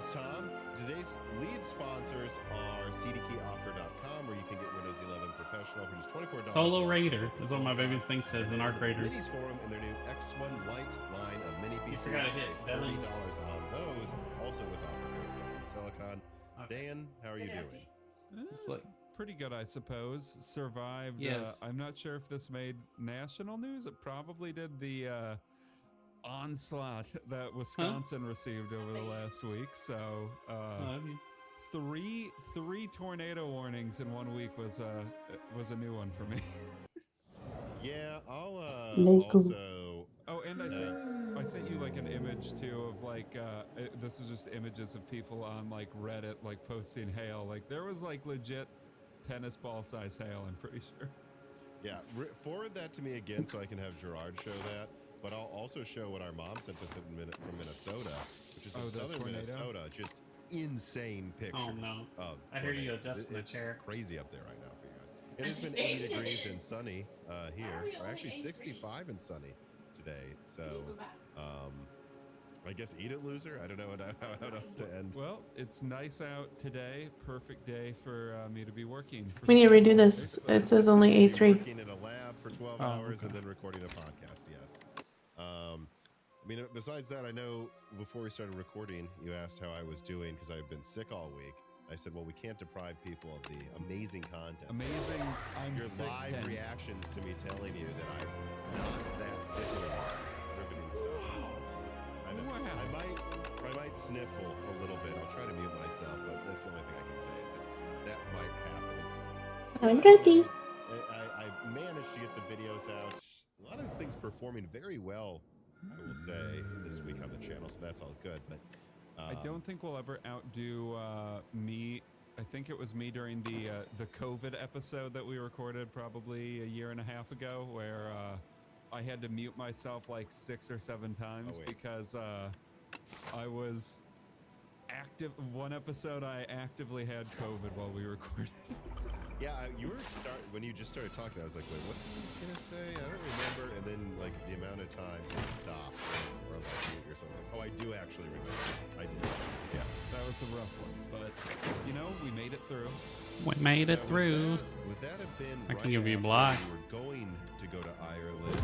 host, Tom. Today's lead sponsors are cdkeyoffer.com, where you can get Windows 11 Professional for just $24. Solo Raider is what my baby thinks says in Arc Raiders. Minis Forum and their new X1 Lite line of mini PCs. forgot to hit Save $30 on those, also with offer code Silicon. Okay. Dan, how are you doing? Look. Pretty good, I suppose. Survived. Yes. I'm not sure if this made national news. It probably did. The onslaught that Wisconsin received over the last week. So three tornado warnings in 1 week was a new one for me. Yeah, I'll Nice. also. Oh, and I sent you like an image too of like this was just images of people on like Reddit like posting hail. Like there was like legit tennis ball size hail, I'm pretty sure. Yeah, forward that to me again so I can have Gerard show that. But I'll also show what our mom sent us from Minnesota, which is in southern Minnesota. Just insane pictures. Oh no! Of I hear you tornadoes. adjust the chair. Crazy up there right now for you guys. It has been 80 degrees and sunny here, or actually 65 and sunny today. So, I guess eat it, loser. I don't know how else to end. Well, it's nice out today. Perfect day for me to be working. We need to redo this. It says only A3. Working in a lab for 12 hours and then recording a podcast. Yes. I mean, besides that, I know before we started recording, you asked how I was doing because I've been sick all week. I said, well, we can't deprive people of the amazing content. Amazing. Your live reactions to me telling you that I'm not that sick anymore. Riveting stuff. I know. I might sniffle a little bit. I'll try to mute myself, but that's the only thing I can say is that might happen. I'm ready. I managed to get the videos out. A lot of things performing very well, I will say, this week on the channel, so that's all good. But I don't think we'll ever outdo me. I think it was me during the COVID episode that we recorded probably a year and a half ago, where I had to mute myself like 6 or 7 times because I was active. One episode I actively had COVID while we recorded. Yeah, when you just started talking, I was like, wait, what's he gonna say? I don't remember. And then like the amount of times you stopped or like mute yourself. It's like, oh, I do actually remember. I did. Yeah, that was a rough one, but you know, we made it through. We made it through. Would that have been I right can give you a after block. you were going to go to Ireland,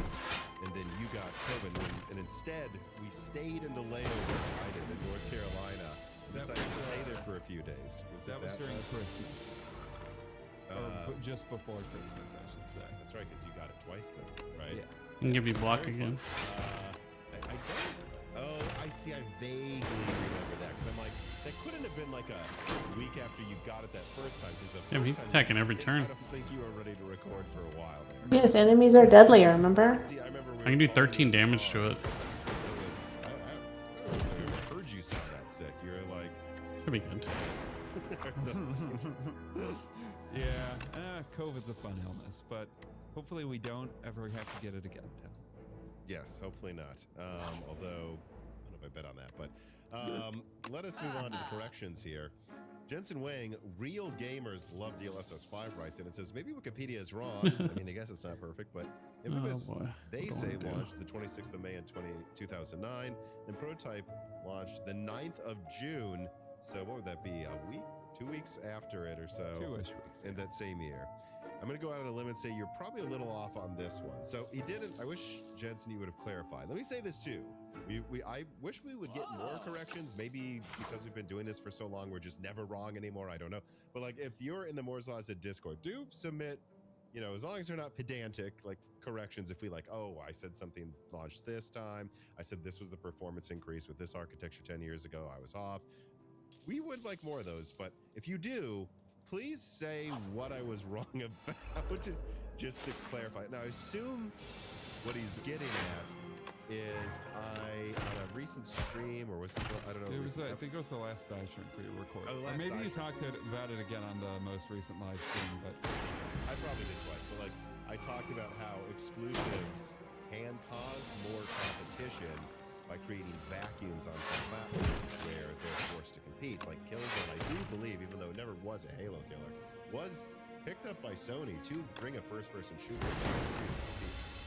and then you got COVID, and instead we stayed in the layover I did in North Carolina and decided to stay there for a few days. That was during Christmas. Or just before Christmas, I should say. That's right, because you got it twice then, right? Yeah. I can give you a block again. I don't. Oh, I see. I vaguely remember that because I'm like, that couldn't have been like a week after you got it that first time. Yeah, he's attacking every turn. I don't think you were ready to record for a while there. Yes, enemies are deadly, remember? I can do 13 damage to it. I don't know if I heard you sound that sick. You're like... Should be good. Yeah, COVID's a fun illness, but hopefully we don't ever have to get it again, Tim. Yes, hopefully not. Although, I don't know if I bet on that, but let us move on to the corrections here. Jensen Wang, real gamers love DLSS5 writes, and it says, maybe Wikipedia is wrong. I mean, I guess it's not perfect, but Infamous, they say, launched the 26th of May in 2009, and Prototype launched the 9th of June. So what would that be, a week? 2 weeks after it or so. 2-ish weeks. In that same year. I'm going to go out on a limb and say you're probably a little off on this one. So he didn't, I wish, Jensen, you would have clarified. Let me say this too. I wish we would get more corrections. Maybe because we've been doing this for so long, we're just never wrong anymore. I don't know. But like, if you're in the Moore's Law Discord, do submit, you know, as long as they're not pedantic, like corrections. If we like, oh, I said something launched this time. I said this was the performance increase with this architecture 10 years ago. I was off. We would like more of those, but if you do, please say what I was wrong about, just to clarify. Now, I assume what he's getting at is on a recent stream, or was it, I don't know. It was, I think it was the last Die Shrink we recorded. Oh, or maybe you talked about it again on the most recent live stream, but I probably did twice. But like, I talked about how exclusives can cause more competition by creating vacuums on some platforms where they're forced to compete. Like Killzone, I do believe, even though it never was a Halo killer, was picked up by Sony to bring a first-person shooter to compete.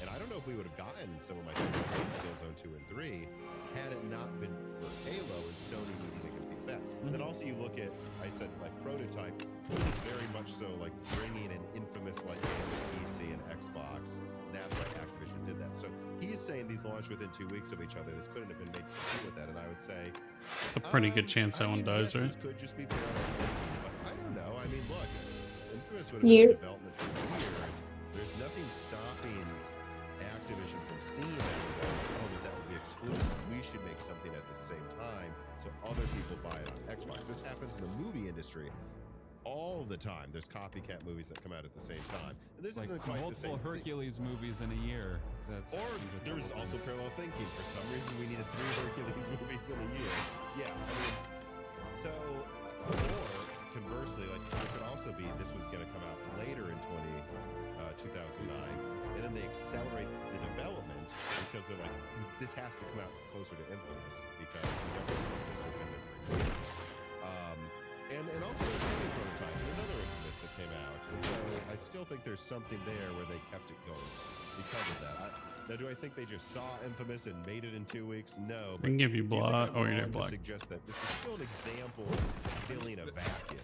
And I don't know if we would have gotten some of my favorite games, Killzone 2 and 3, had it not been for Halo and Sony needing to compete with that. Then also you look at, I said like Prototype, he was very much so like bringing an infamous like game to PC and Xbox. That's why Activision did that. So he's saying these launched within 2 weeks of each other. This couldn't have been made to compete with that. And I would say A pretty good chance that one yes, does, right? This could just be parallel thinking, but I don't know. I mean, look, Infamous would have been You- in development for years. There's nothing stopping Activision from seeing that would be exclusive. We should make something at the same time so other people buy it on Xbox. This happens in the movie industry all the time. There's copycat movies that come out at the same time. And this Like isn't quite the same multiple thing. Hercules movies in a year. That's Or a there's double also thing. parallel thinking. For some reason, we needed 3 Hercules movies in a year. Yeah, I mean, so, or conversely, like, it could also be this was going to come out later in 2009, and then they accelerate the development because they're like, this has to come out closer to Infamous because we don't want Infamous to have been there for a year. And also there's another Prototype and another Infamous that came out, and so I still think there's something there where they kept it going because of that. Now, do I think they just saw Infamous and made it in 2 weeks? No. I can give you do you think block. I'm Oh, you're wrong to black. suggest that this is still an example of filling a vacuum?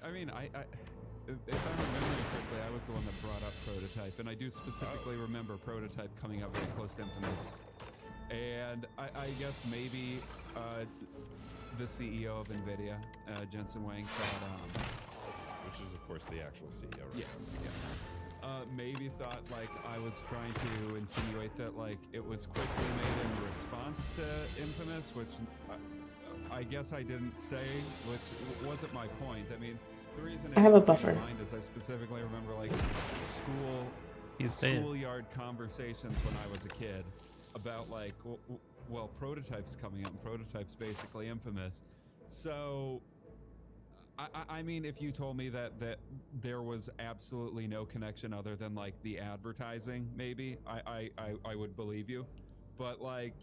I mean, if I'm remembering correctly, I was the one that brought up Prototype, and I do specifically remember Prototype coming out very close to Infamous. And I guess maybe the CEO of NVIDIA, Jensen Huang, thought, Which is, of course, the actual CEO, right? yes, yeah. Maybe thought like I was trying to insinuate that like it was quickly made in response to Infamous, which I guess I didn't say, which wasn't my point. I mean, the reason I have a it came buffer. to mind is I specifically remember like He's dead. schoolyard conversations when I was a kid about like, well, Prototype's coming up, and Prototype's basically Infamous. So, I mean, if you told me that there was absolutely no connection other than like the advertising, maybe I would believe you. But like,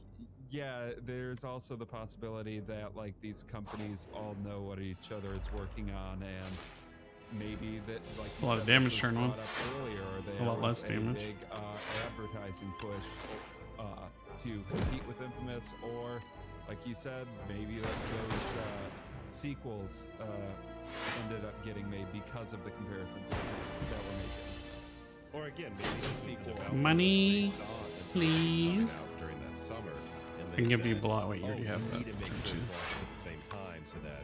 yeah, there's also the possibility that like these companies all know what each other is working on, and maybe that like A lot of damage turned on. earlier, or A there lot was less damage. big advertising push to compete with Infamous, or like you said, maybe like those sequels ended up getting made because of the comparisons that were made to Infamous. Or again, maybe the sequel. Money, please. During that summer, and I can give you said, block. Wait, you already have we that. need to make sure it's launched at the same time so that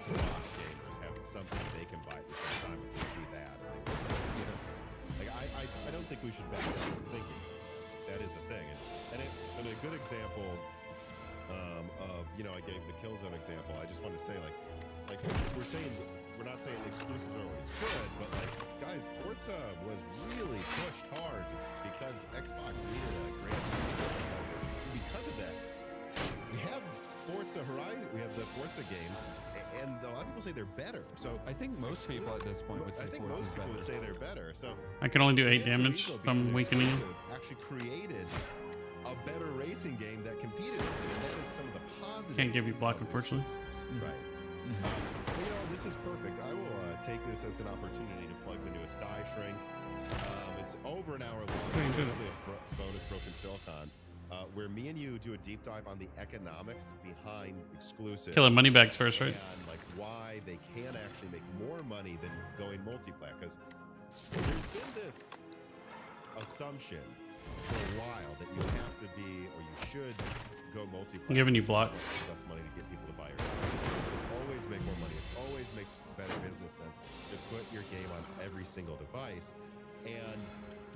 Xbox gamers have something they can buy at the same time if they see that. Or they can see something. Like I don't think we should back down from thinking that is a thing. And a good example of, you know, I gave the Killzone example. I just want to say like we're not saying exclusives are always good, but like guys, Forza was really pushed hard because Xbox needed a great because of that. We have Forza Horizon, we have the Forza games, and a lot of people say they're better. So I think most people at this point would say I think Forza's most people would better. say they're better. So I can only do 8 Gran damage, Turismo so I'm being an weakening. exclusive actually created a better racing game that competed with it, and that is some of the positives. Can't give you block, of unfortunately. exclusives. Right. But, you know, this is perfect. I will take this as an opportunity to plug the newest Die Shrink. It's over an hour long. Hey, It's good. basically a bonus Broken Silicon, where me and you do a deep dive on the economics behind exclusives. Killing money bags first, right? And like why they can actually make more money than going multiplayer. Because there's been this assumption for a while that you have to be, or you should go multiplayer. I'm giving you because block. it's much less money to get people to buy your game. You always make more money. It always makes better business sense to put your game on every single device. And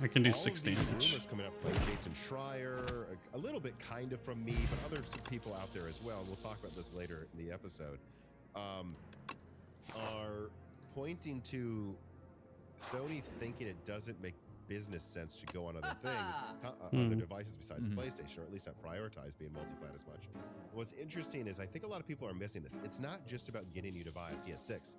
I can do all 6 of these damage. rumors coming up from like Jason Schreier, a little bit kind of from me, but other people out there as well. And we'll talk about this later in the episode. Are pointing to Sony thinking it doesn't make business sense to go on other other devices besides PlayStation, or at least not prioritize being multiplayer as much. What's interesting is I think a lot of people are missing this. It's not just about getting you to buy a PS6.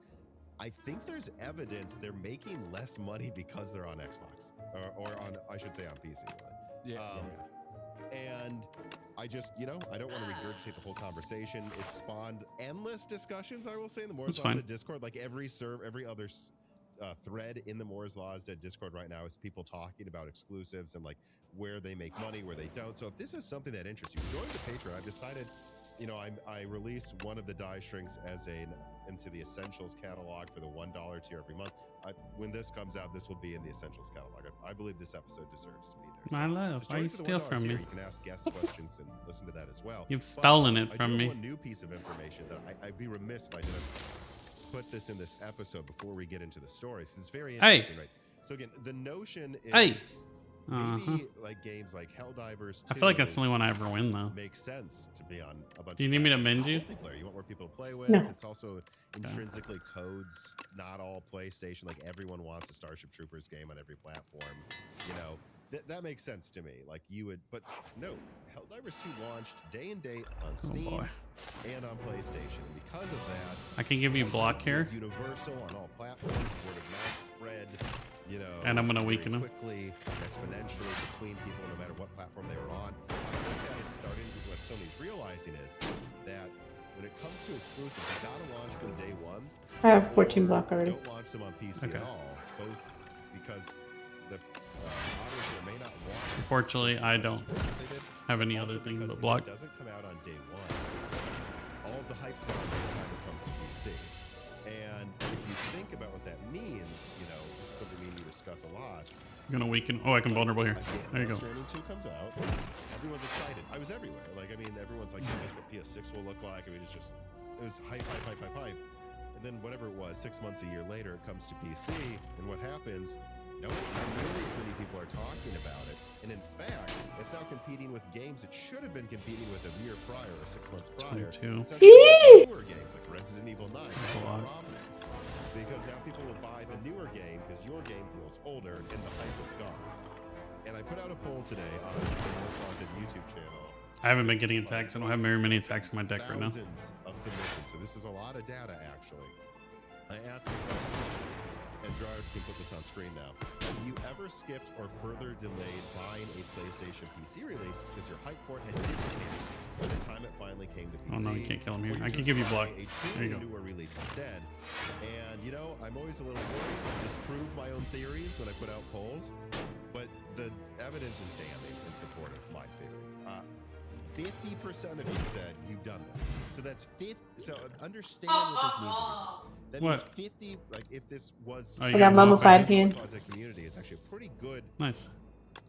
I think there's evidence they're making less money because they're on Xbox, or on, I should say, on PC. Really. And I just, you know, I don't want to regurgitate the whole conversation. It spawned endless discussions, I will say, in the Moore's Laws at Discord. Like every other thread in the Moore's Laws at Discord right now is people talking about exclusives and like where they make money, where they don't. So if this is something that interests you, join the Patreon. I've decided you know, I released one of the die shrinks as into the Essentials catalog for the $1 tier every month. When this comes out, this will be in the Essentials catalog. I believe this episode deserves to be there. My love, just why join you for the steal $1 from tier. me? You can ask guest questions and listen to that as well. You've But stolen it I from do me. have one new piece of information that I'd be remiss if I didn't put this in this episode before we get into the stories. It's very interesting, right? So again, the notion is maybe like games like Helldivers 2 I feel like that's the only one I ever win though. makes sense to be on a bunch Do you of need me to platforms. mend you? Multiplayer. You want more people to play with. No. It's also intrinsically codes, not all PlayStation. Like everyone wants a Starship Troopers game on every platform. You know, that makes sense to me. Like you would, but no, Helldivers 2 launched day and date on Steam and on PlayStation. And because of that, I can give you block here. It's universal on all platforms. Word of mouth spread. You know, And I'm gonna very weaken him quickly, exponentially between people, no matter what platform they were on. I think that is starting. What Sony's realizing is that when it comes to exclusives, you gotta launch them day one. I have 14 block or already. Don't launch them on PC at all, both because the audience here may not want. Unfortunately, I don't they did, have any also other thing because but if block. It doesn't come out on day one. All of the hype's gone by the time it comes to PC. And if you think about what that means, you know, this is something we need to discuss a lot. I'm gonna weaken. Oh, I can vulnerable here. There you go. Death Stranding 2 comes out. Everyone's excited. I was everywhere. Like, I mean, everyone's like, is this what PS6 will look like? I mean, it was hype. And then whatever it was, 6 months, a year later, it comes to PC. And what happens? No, not nearly as many people are talking about it. And in fact, it's now competing with games it should have been competing with a year prior or 6 months prior. 22. It's actually newer games like Resident Evil 9. That's a problem. Because now people will buy the newer game because your game feels older and the hype is gone. And I put out a poll today on the Most Wanted YouTube channel. I haven't been getting attacks. I don't have very many attacks in my deck right now. Thousands of submissions. So this is a lot of data, actually. I asked the question, and Gerard can put this on screen now. Have you ever skipped or further delayed buying a PlayStation PC release because your hype for it had dissipated by the time it finally came to PC? Oh no, you can't kill him here. Or I can chose give you to block. buy a There you truly go. newer release instead. And you know, I'm always a little worried to disprove my own theories when I put out polls, but the evidence is damning in support of my theory. 50% of you said you've done this. So that's 50. So understand what this means. That means 50. Like if this was, Oh, I got mummified hand. community is actually a pretty good Nice.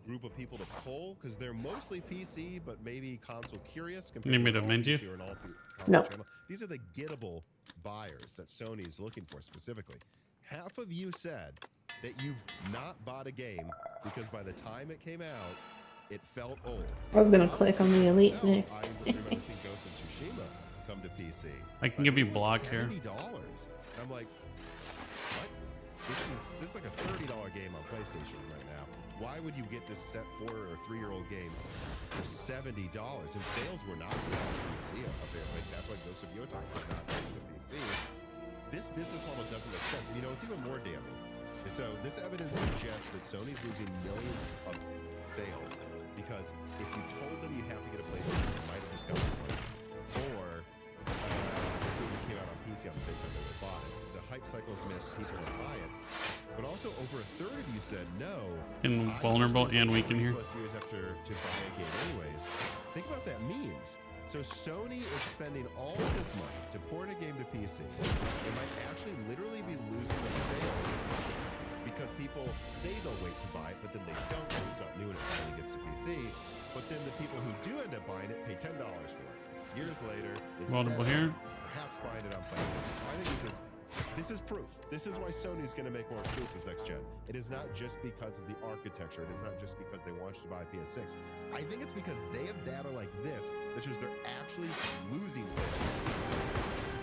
group of people to poll because they're mostly PC, but maybe console curious. You need me to an amend you? all-PC or an all-console No. channel. These are the gettable buyers that Sony is looking for specifically. Half of you said that you've not bought a game because by the time it came out, it felt old. I was gonna click on the Elite Myself, next. I remember seeing Ghost of Tsushima come to PC. I can give you block here. $70. And I'm like, what? This is like a $30 game on PlayStation right now. Why would you get this 4 or 3-year-old game for $70? And sales were not good on PC apparently. That's why Ghost of Yotei was not good on PC. This business model doesn't make sense. And you know, it's even more damning. So this evidence suggests that Sony's losing millions of sales because if you told them you have to get a PlayStation, they might have just gotten it. Or if it came out on PC on the same time they would have bought it. The hype cycles missed people that buy it. But also over a third of you said no. In vulnerable and weaken here. Plus years after to buy a game anyways. Think about what that means. So Sony is spending all of this money to port a game to PC. They might actually literally be losing the sales because people say they'll wait to buy it, but then they don't because it's not new and it finally gets to PC. But then the people who do end up buying it pay $10 for it. Years later, Vulnerable instead here. of perhaps buying it on PlayStation. So I think this is proof. This is why Sony's going to make more exclusives next gen. It is not just because of the architecture. It is not just because they want you to buy PS6. I think it's because they have data like this that shows they're actually losing sales.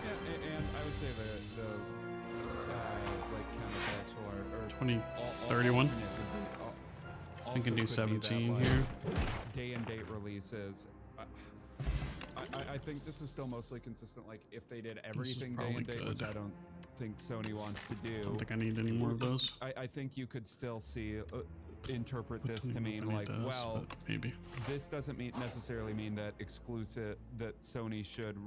Yeah, and I would say the like counterfactual or 20, all 31. alternate would be, I can do also could be 17 that, like, here. Day and date releases. I think this is still mostly consistent. Like if they did everything day and probably date, which good. I don't think Sony wants to I do. don't think I need any more of those. I think you could still see interpret I this don't to even mean think it like, does, well, but maybe. this doesn't necessarily mean that Sony should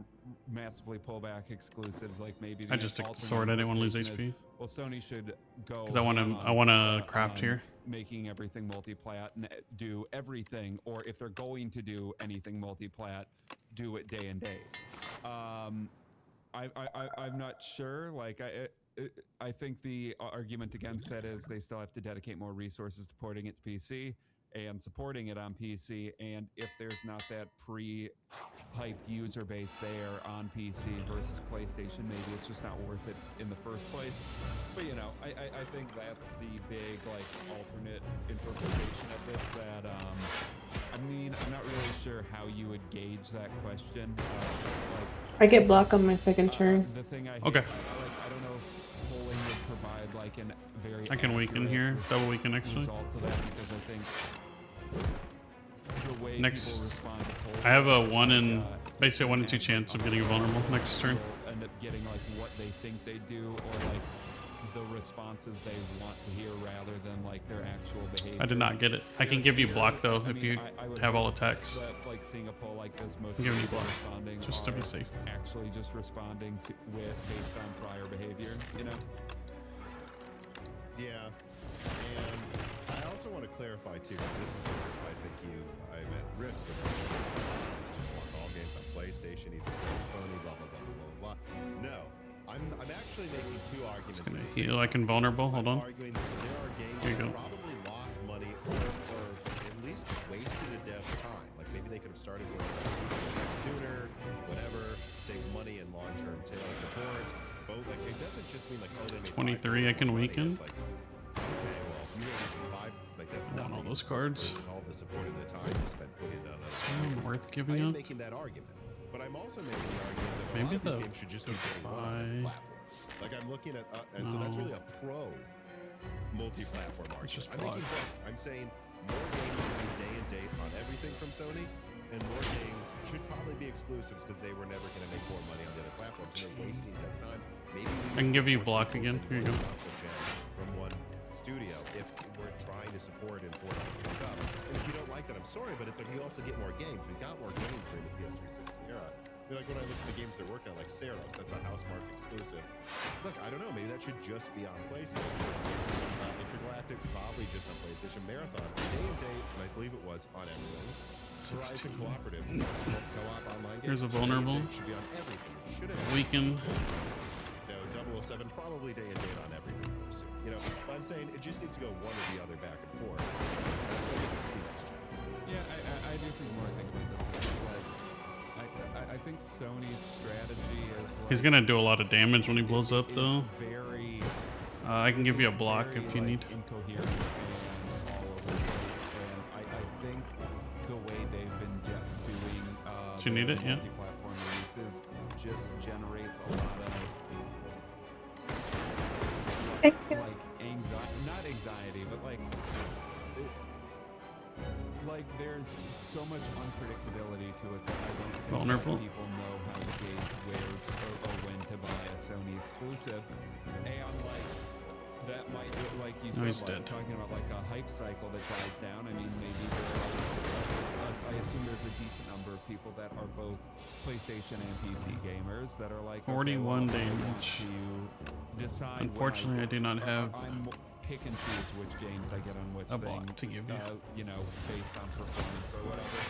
massively pull back exclusives. Like maybe the I just took the alternate sword. I didn't want to lose interpretation HP. is, well, Sony should go Because I want ham to. I on want to craft on here. making everything multi-plat and do everything, or if they're going to do anything multi-plat, do it day and date. I'm not sure. Like I think the argument against that is they still have to dedicate more resources to porting it to PC and supporting it on PC. And if there's not that pre-hyped user base there on PC versus PlayStation, maybe it's just not worth it in the first place. But you know, I think that's the big like alternate interpretation of this. That I mean, I'm not really sure how you would gauge that question. Like, I get blocked on my second turn. the thing I hate, Okay. I don't know if polling would provide like an very I can weaken accurate here. Double weaken actually. result to that, because I think the way Next, people respond to polls, I have a 1 in, uh, basically a 1 in 2 chance of getting a vulnerable next turn. will end up getting like what they think they do, or like the responses they want to hear rather than like their actual behavior. I did not get it. I can give you block though if you would have all hope attacks. that, like seeing a poll like this, most I'm giving you people block, responding just to be are safe. actually just responding to based on prior behavior, you know. Yeah, and I also want to clarify too, 'cause this is where I think I'm at risk of just wants all games on PlayStation. He's a silly phony, blah blah blah blah blah blah. No, I'm actually making two arguments. It's gonna at the same heal. I can vulnerable. Hold I'm on. arguing that there are games Here you that go. probably lost money or at least wasted a dev's time. Like maybe they could have started working on a sequel sooner, whatever, save money and long-term tail support. But like it doesn't just mean like, oh, they made 23, I can money. weaken. It's like, okay, well, if you only five, like that's I want nothing. all those cards. Versus all the support and the time you spent putting it on other games. Worth I giving am up. making that argument, but I'm also making the argument that a Maybe lot of these the games should just be getting one on every Defy. platform. Like I'm looking at, and so that's No. really a pro multi-platform argument. just I'm making block. both. I'm saying more games should be day and date on everything from Sony, and more games should probably be exclusives because they were never going to make more money on the other platforms, and they're wasting devs' times. Maybe we I can need give you more block sequels again. and Here you more go. console gen from one studio if we're trying to support and port out this stuff. And if you don't like that, I'm sorry, but it's like we also get more games. We got more games during the PS360 era. I mean, like when I look at the games they're working on, like Saros, that's a Housemarque exclusive. Look, I don't know, maybe that should just be on PlayStation. Intergalactic, probably just on PlayStation. Marathon, day and date, and I believe it was on everything. Horizon 16. Cooperative, that's a co-op online game. Here's a Day and vulnerable. date should be on everything. It should have Weaken. no, 007 probably day and date on everything. I would assume. You know, but I'm saying it just needs to go one or the other back and forth. That's what we can see next gen. Yeah, I do think more I think about this is like I think Sony's strategy is like, He's gonna do a lot of damage when he blows up it's though. very I can give you a it's block very, if you like, need. incoherent and all over the place, and I think the way they've been doing Do you need their it? Yeah. multi-platform releases just generates a lot of like anxiety, not anxiety, but like there's so much unpredictability to it that I don't think Vulnerable. that people know how to gauge where or when to buy a Sony exclusive, and like that might, like you No, said, he's like, dead. talking about like a hype cycle that dies down. I mean, maybe I assume there's a decent number of people that are both PlayStation and PC gamers that are like 41 okay, well, I want damage. to decide. Unfortunately, I do not have I'm pick and choose which games I get on which a thing, block to give you. you know, based on performance or whatever.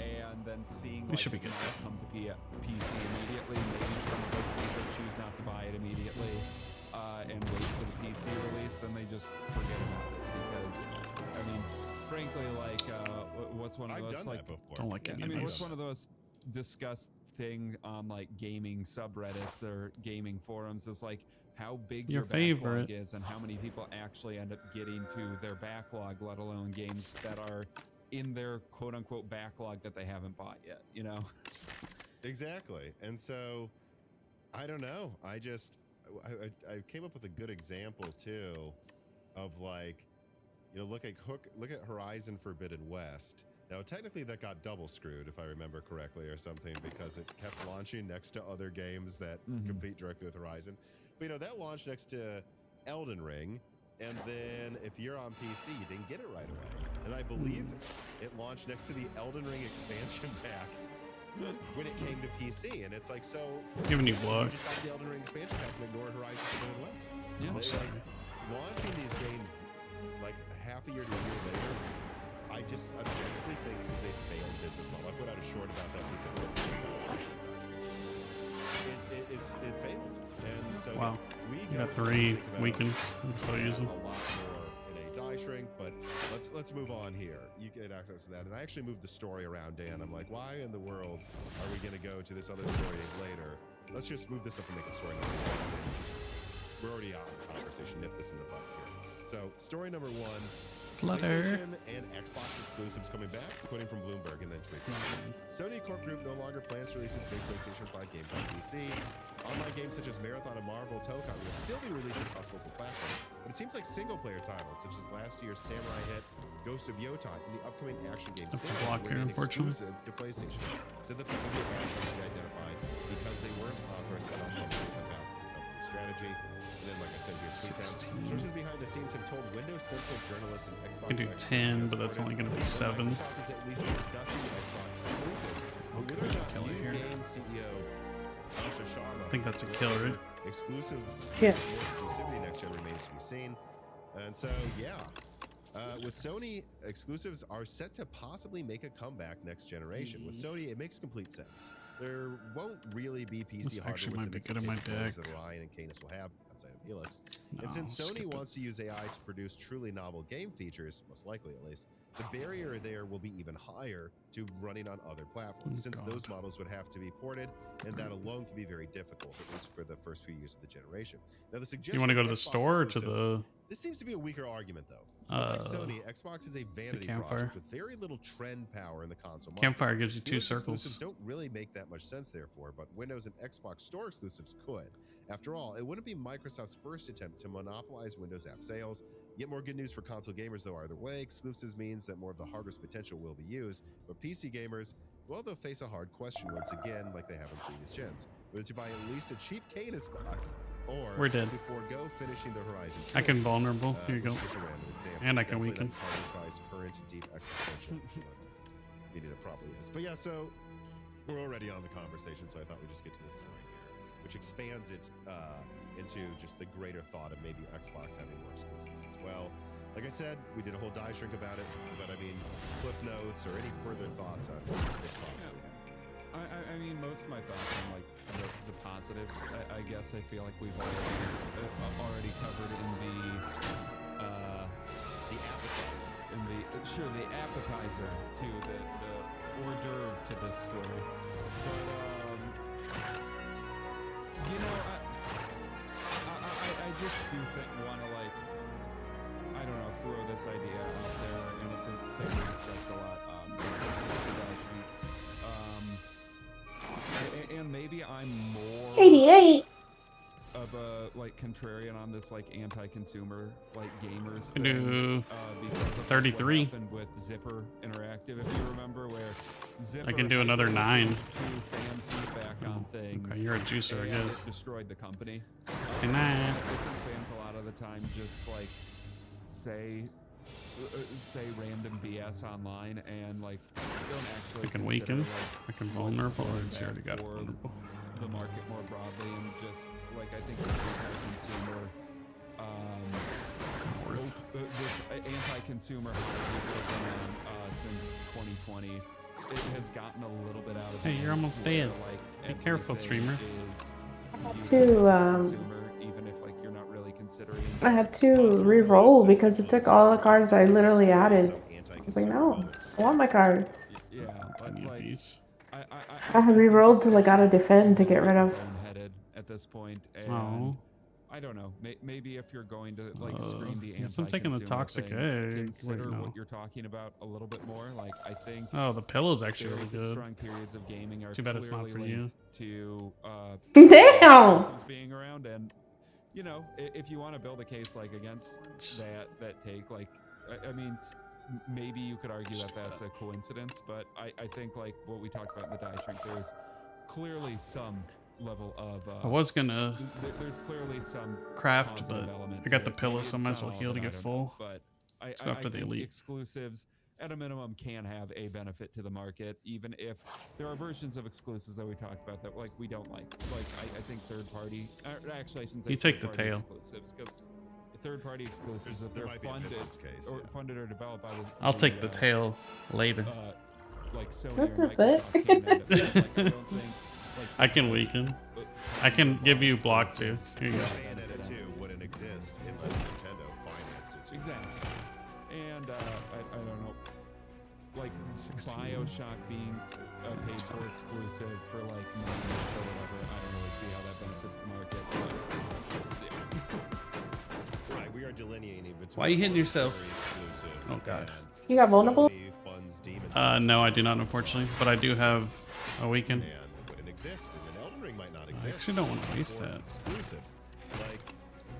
And then seeing We like should be it good. not come to PC immediately. Maybe some of those people choose not to buy it immediately and wait for the PC release. Then they just forget about it because, I mean, frankly, like what's one of I've those done like that before. Don't like yeah, any I of mean, these. what's one of those discussed thing on like gaming subreddits or gaming forums is like how big Your your backlog favorite. is and how many people actually end up getting to their backlog, let alone games that are in their quote unquote backlog that they haven't bought yet, you know? Exactly. And so I don't know. I came up with a good example too of like, you know, look at Horizon Forbidden West. Now, technically that got double screwed, if I remember correctly, or something, because it kept launching next to other games that compete directly with Horizon. But, you know, that launched next to Elden Ring, And then if you're on PC, you didn't get it right away. And I believe it launched next to the Elden Ring expansion pack when it came to PC. And it's like, so Giving you you block. just got the Elden Ring expansion pack and ignore Horizon Forbidden West. Yeah. They, like, launching these games like half a year to a year later, I just objectively think is a failed business model. I put out a short about that. It failed. And so Wow. we You got to 3 think about weekends. That's so that using. a lot more in a die shrink, but let's move on here. You get access to that, and I actually moved the story around, Dan. I'm like, why in the world are we going to go to this other story later? Let's just move this up and make a story number 1. We're already on the conversation. Nip this in the butt here. So story number 1. Flutter. PlayStation and Xbox exclusives coming back, quoting from Bloomberg and then tweet. Sony Corp Group no longer plans to release its big PlayStation 5 games on PC. Online games such as Marathon and Marvel Telecom will still be released across multiple platforms, but it seems like single-player titles such as last year's samurai hit Ghost of Yotai and the upcoming action game Have to Sims block will here, remain unfortunately. exclusive to PlayStation. Said the people who asked to be identified because they weren't authorized to come publicly about the company's strategy. And then, like I said, here's 16. sources behind the scenes have told Windows Central journalists and Xbox. I can do experts 10, just but that's only reported going to be that 7. Microsoft is at least discussing Xbox exclusives. But Okay, whether or not kill it new here. game CEO Asha Sharma I think that's a will kill, order right? exclusives Yeah. more exclusivity next gen remains to be seen. And so, yeah. With Sony, exclusives are set to possibly make a comeback next generation. With Sony, it makes complete sense. There won't really be PC This hardware actually with might the be good in my capabilities deck. that Orion and Canis will have outside of Helix. No, And since skip Sony it. wants to use AI to produce truly novel game features, most likely at least, the barrier there will be even higher to running on other platforms, Oh, since God. those models would have to be ported, and that alone can be very difficult, at least for the first few years of the generation. Now, the suggestion You want to go of to the Xbox store or to exclusives- the This seems to be a weaker argument, though. Unlike Sony, Xbox is a vanity campfire? project with very little trend power in the console market. campfire? Gives you 2 Helix circles. exclusives don't really make that much sense, therefore, but Windows and Xbox Store exclusives could. After all, it wouldn't be Microsoft's first attempt to monopolize Windows app sales. Yet more good news for console gamers, though, either way. Exclusives means that more of the hardware's potential will be used, but PC gamers, well, they'll face a hard question once again, like they have in previous gens. Whether to buy at least a cheap Canis box, or We're dead. to forego finishing the Horizon. I can trilogy. vulnerable. Here you go. Just a random example. And I can Definitely weaken. not price, current, deep existential. Meaning it probably is. But yeah, so we're already on the conversation, so I thought we'd just get to this story here, which expands it into just the greater thought of maybe Xbox having more exclusives as well. Like I said, we did a whole die shrink about it, but I mean, cliff notes or any further thoughts on this possibly happening? I mean, most of my thoughts on like the positives. I guess I feel like we've already covered in the appetizer. the appetizer to the hors d'oeuvre to this story. But you know, I just do want to like, I don't know, throw this idea out there, and it's a thing we discussed a lot last week. And maybe I'm more 88. of a like contrarian on this like anti-consumer like gamers I thing, do because of 33. what happened with Zipper Interactive, if you remember, where Zipper I can do another 9. to fan feedback on things. Okay, you're a juicer, I and guess. it destroyed the company. Good night. Different fans a lot of the time just like say random BS online and like don't actually I can consider, weaken. like, I can what's vulnerable. good Or and you already bad got for vulnerable. the market more broadly, and just like I think this anti-consumer this anti-consumer hype we've been on since 2020, it has gotten a little bit out of Hey, hand you're almost where, dead. like, Be careful, everything streamer. is had viewed to, as anti-consumer, even if like you're not really considering I had to re-roll because it took all the cards I literally added. I was like, no, I want my cards. yeah, I but need like these. I had re-rolled to like out of defend to get rid of. boneheaded at this point, and Oh. I don't know. Maybe if you're going to like screen the yes, I'm taking the anti-consumer toxic thing, egg. consider Wait, no. what you're talking about a little bit more. Like I think Oh, the pillow's actually very really good. strong periods of gaming are Too bad it's not clearly for you. linked to Damn! exclusives being around, and you know, if you want to build a case like against that take, like I mean, maybe you could argue that that's a coincidence, but I think like what we talked about in the die shrink, there's clearly some level of. I was gonna There's clearly some craft, positive but element I got to the it. pillow, Maybe so I it's might not as well all heal of to it, get I don't full. know. But Let's go I after the think elite. exclusives at a minimum can have a benefit to the market, even if there are versions of exclusives that we talked about that like we don't like. Like I think third party. Actually, I shouldn't say You take the third-party tail. exclusives because third party exclusives, if There they're might be a funded business case, or yeah. funded or developed by I'll take the tail later. like Sony What or the fuck? Microsoft can end up being. Like, I don't think. Like, I can weaken. I can give you block too. Here you go. Bayonetta 2 wouldn't exist unless Nintendo financed it. Exactly. And I don't know, like 16. Bioshock being a paid for exclusive for like 9 months or whatever. I don't really see how that benefits the market. But, Right, we are delineating between. Why are you hitting yourself? exclusives Oh, God. and You got vulnerable? Sony funds Demon No, I do not, unfortunately, but I do have a weekend. and it wouldn't exist, and then Elden Ring might not I exist. actually don't want to waste for that. exclusives. Like,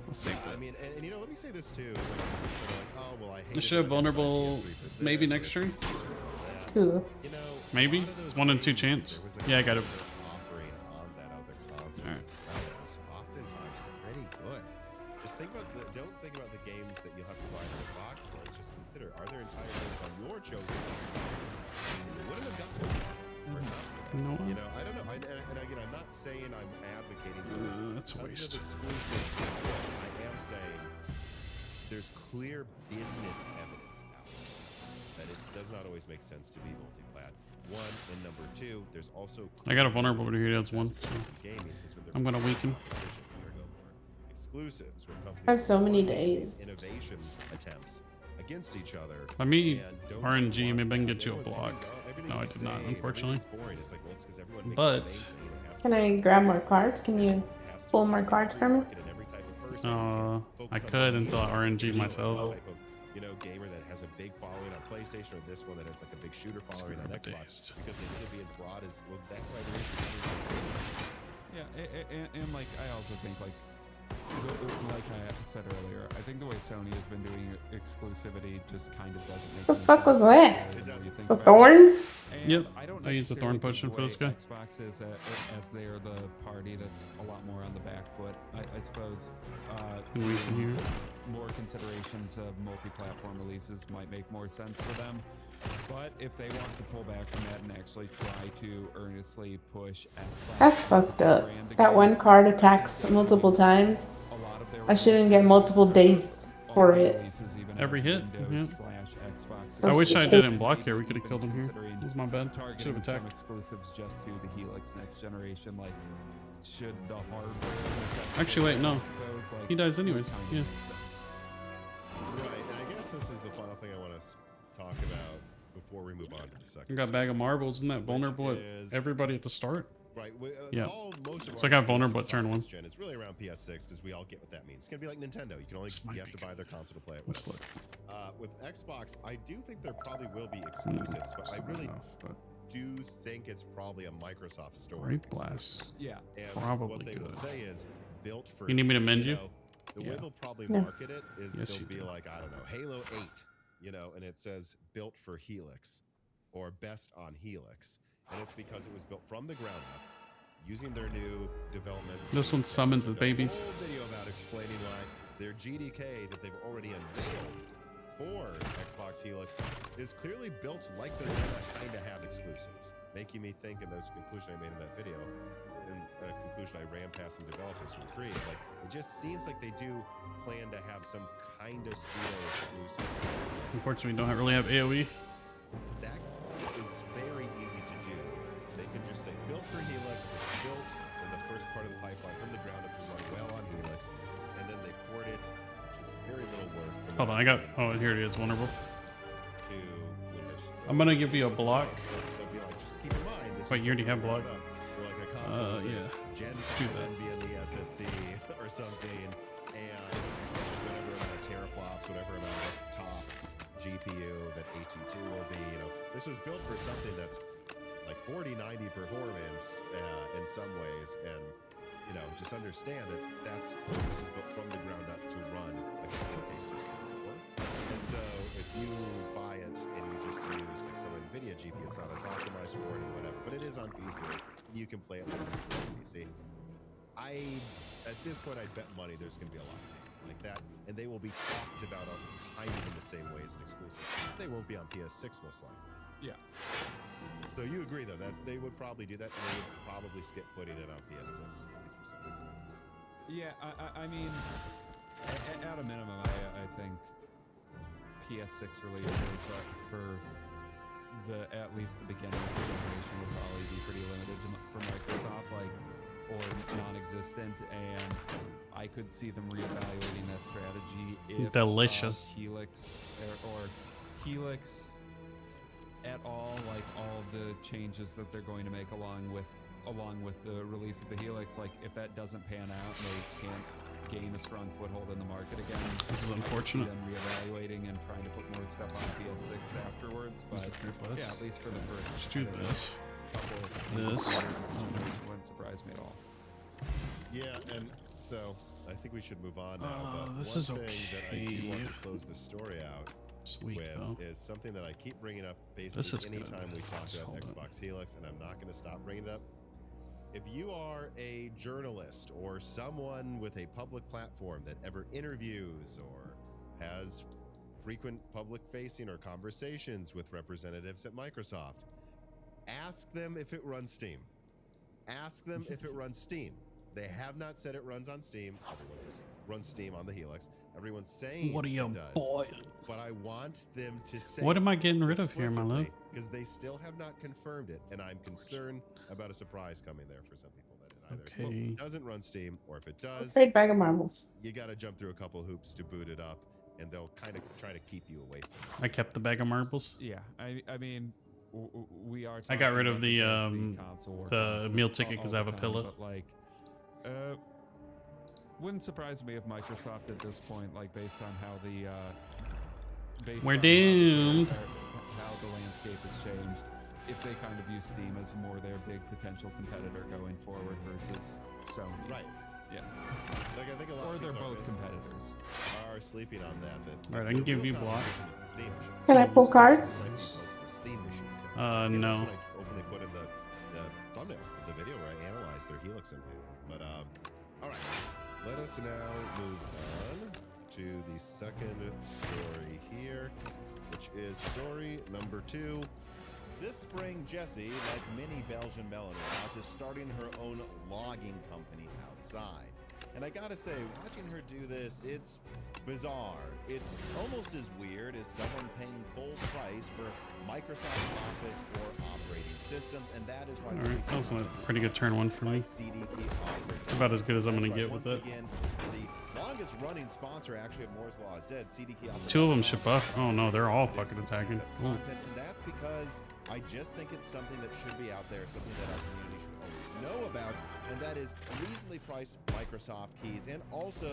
Let's save I that. mean, and you know, let me say this too. Like, oh well, I hate. This should have vulnerable maybe next stream. Cool. You know, Maybe? a lot of those It's 1 in 2 games, chance. there was a Yeah, I got it. offering on that other console Alright. that was oftentimes pretty good. Just think about don't think about the games that you'll have to buy in the box for us. Just consider, are there entire games on your chosen console you wouldn't have gotten were not for that? You know what? You know, I don't know. And again, I'm not saying I'm advocating for That's a tons waste. of exclusive control. I am saying there's clear business evidence out there that it does not always make sense to be multi-plat. One, and number two, there's also I got a clear vulnerable over evidence here, that that's one, the best games in gaming is when they're I'm gonna weaken. competition, when there are no more exclusives, where companies I have so many are making days. these innovation attempts against each other. Let me and don't RNG, you want maybe I can that? get you a Everyone's- block. everything's No, I the did not, same, unfortunately. everything's boring. It's like, well, it's 'cause everyone makes But- the same thing. It has to Can be I grab more cards? Can you has to pull be more targeted cards every for me? market and every type of person. You can't I focus on could one until I niche. RNG You know, myself. this type of, you know, gamer that has a big following on PlayStation, or this one that has like a big shooter following on grab a Xbox, taste. because they need to be as broad as, well, that's why there is yeah, and like I also think like like I said earlier, I think the way Sony has been doing exclusivity just kind of doesn't make The any fuck was sense that? when you think The about it. thorns? And Yep, I don't I used the necessarily thorn think potion the for this way guy. Xbox is as they are the party that's a lot more on the back foot. I suppose Can weaken here. more considerations of multi-platform releases might make more sense for them. But if they want to pull back from that and actually try to earnestly push Xbox, That's as a fucked up. brand That again, one card attacks multiple times. a lot of their I shouldn't get releases multiple days all for the it. releases, even Every as hit, Windows yeah. /Xbox. I wish I exclusives, didn't and block maybe here. We could've even killed him here. considering That was my bad. Should've targeting some attacked. exclusives just to the Helix next generation. Like, should the hardware Actually, wait, no. I suppose, like, He dies would anyways, kinda yeah. make sense. Right, and I guess this is the final thing I want to talk about before we move on to the second. I got bag of marbles. Isn't that vulnerable is- at everybody at the start? Right. Yeah. Most of So I our got vulnerable exclusives at turn on one. this gen, it's really around PS6 because we all get what that means. It's gonna be like Nintendo. You can only This might you have be to buy their console to play it Let's with. look. With Xbox, I do think there probably will be exclusives, but I Still really enough, but do think it's probably a Microsoft story. Great blast. Yeah. And Probably what they will good. say is built for. You need me to mend you? know, the way Yeah. they'll probably No. market it is Yes, they'll you be do. like, I don't know, Halo 8, you know, and it says built for Helix or best on Helix, and it's because it was built from the ground up using their new development. This one summons the There's a babies. whole video about explaining why their GDK that they've already unveiled for Xbox Helix is clearly built like they're gonna kind of have exclusives, making me think, and that's a conclusion I made in that video, and a conclusion I ran past some developers who agreed, like it just seems like they do plan to have some kind of pseudo exclusives. Unfortunately, we don't really have AoE. That is very easy to do. They can just say built for Helix, it's built in the first part of the pipeline from the ground up to run well on Helix, and then they port it, which is very little work. From Hold what on, I I've got. seen, Oh, here it is. Vulnerable. to Windows. I'm gonna give you a block. They'll be like, just keep in mind this. Wait, is you already built have from the block? ground up. For like a console with a Yeah. Gen Let's do 5 that. NVMe SSD or something, and whatever amount of teraflops, whatever amount of tops GPU that AT2 will be. You know, this was built for something that's like 4090 performance in some ways, and you know, just understand that this is built from the ground up to run like a 4K 64. And so if you buy it and you just use like some NVIDIA GPU, it's not as optimized for it and whatever, but it is on PC. you can play it like PC. At this point, I'd bet money there's going to be a lot of games like that, and they will be talked about kind of in the same way as an exclusive. They won't be on PS6 most likely. Yeah. So you agree though that they would probably do that, and they would probably skip putting it on PS6 at least for some of these games. Yeah, I mean, at a minimum, I think PS6 releases for at least the beginning of the generation would probably be pretty limited for Microsoft, like, or non-existent, and I could see them reevaluating that strategy if Delicious. Helix or Helix at all, like all the changes that they're going to make along with the release of the Helix, like if that doesn't pan out and they can't gain a strong foothold in the market again, This is unfortunate. them reevaluating and trying to put more stuff on PS6 afterwards. But yeah, at least for the first Let's do this. couple This. years of the generation, wouldn't surprise me at all. Yeah, and so I think we should move on now. But this one is thing that I do want okay. to close the story out Sweet with though. is something that I keep bringing up This basically is good. anytime we talk about Hold on. Xbox Helix, and I'm not going to stop bringing it up. If you are a journalist or someone with a public platform that ever interviews or has frequent public facing or conversations with representatives at Microsoft, ask them if it runs Steam. Ask them if it runs Steam. They have not said it runs on Steam. Everyone says runs Steam on the Helix. Everyone's saying What are you it does. boy? But I want them to say What am I getting rid of here, my love? because they still have not confirmed it, and I'm concerned about a surprise coming there for some people that it either Okay. doesn't run Steam, or if it does, Great bag of marbles. you got to jump through a couple hoops to boot it up, and they'll kind of try to keep you away from I kept the bag of marbles. Yeah, I mean, we are. I got rid of talking the, about this as console war the constant meal ticket all 'cause I have the a time, pillow. But like, wouldn't surprise me if Microsoft at this point, like based on how the We're doomed. how the landscape has changed, if they kind of view Steam as more their big potential competitor going forward versus Sony. it. Right. Yeah. Like I think a lot Or of they're people both competitors. are sleeping on that. Alright, I the can give real you block. competition is the Steam machine. Can I pull cards? Right, folks, it's a Steam machine. And No. That's what I openly put in the thumbnail of the video where I analyzed their Helix input. But all right, let us now move on to the second story here, which is story number 2. This spring, Jessie, like many Belgian millennials, is starting her own logging company outside. And I gotta say, watching her do this, it's bizarre. It's almost as weird as someone paying full price for Microsoft Office or operating systems, and that is why Alright, that was a pretty good turn one for my me. CDP offer. About as good as I'm That's gonna right, get with once it. Again, the longest running sponsor actually of Moore's Law is Dead, CDK offer. Two of them should buff. Oh no, they're all This fucking piece attacking. of Ooh. content, and that's because I just think it's something that should be out there, something that our community should always know about, and that is reasonably priced Microsoft keys and also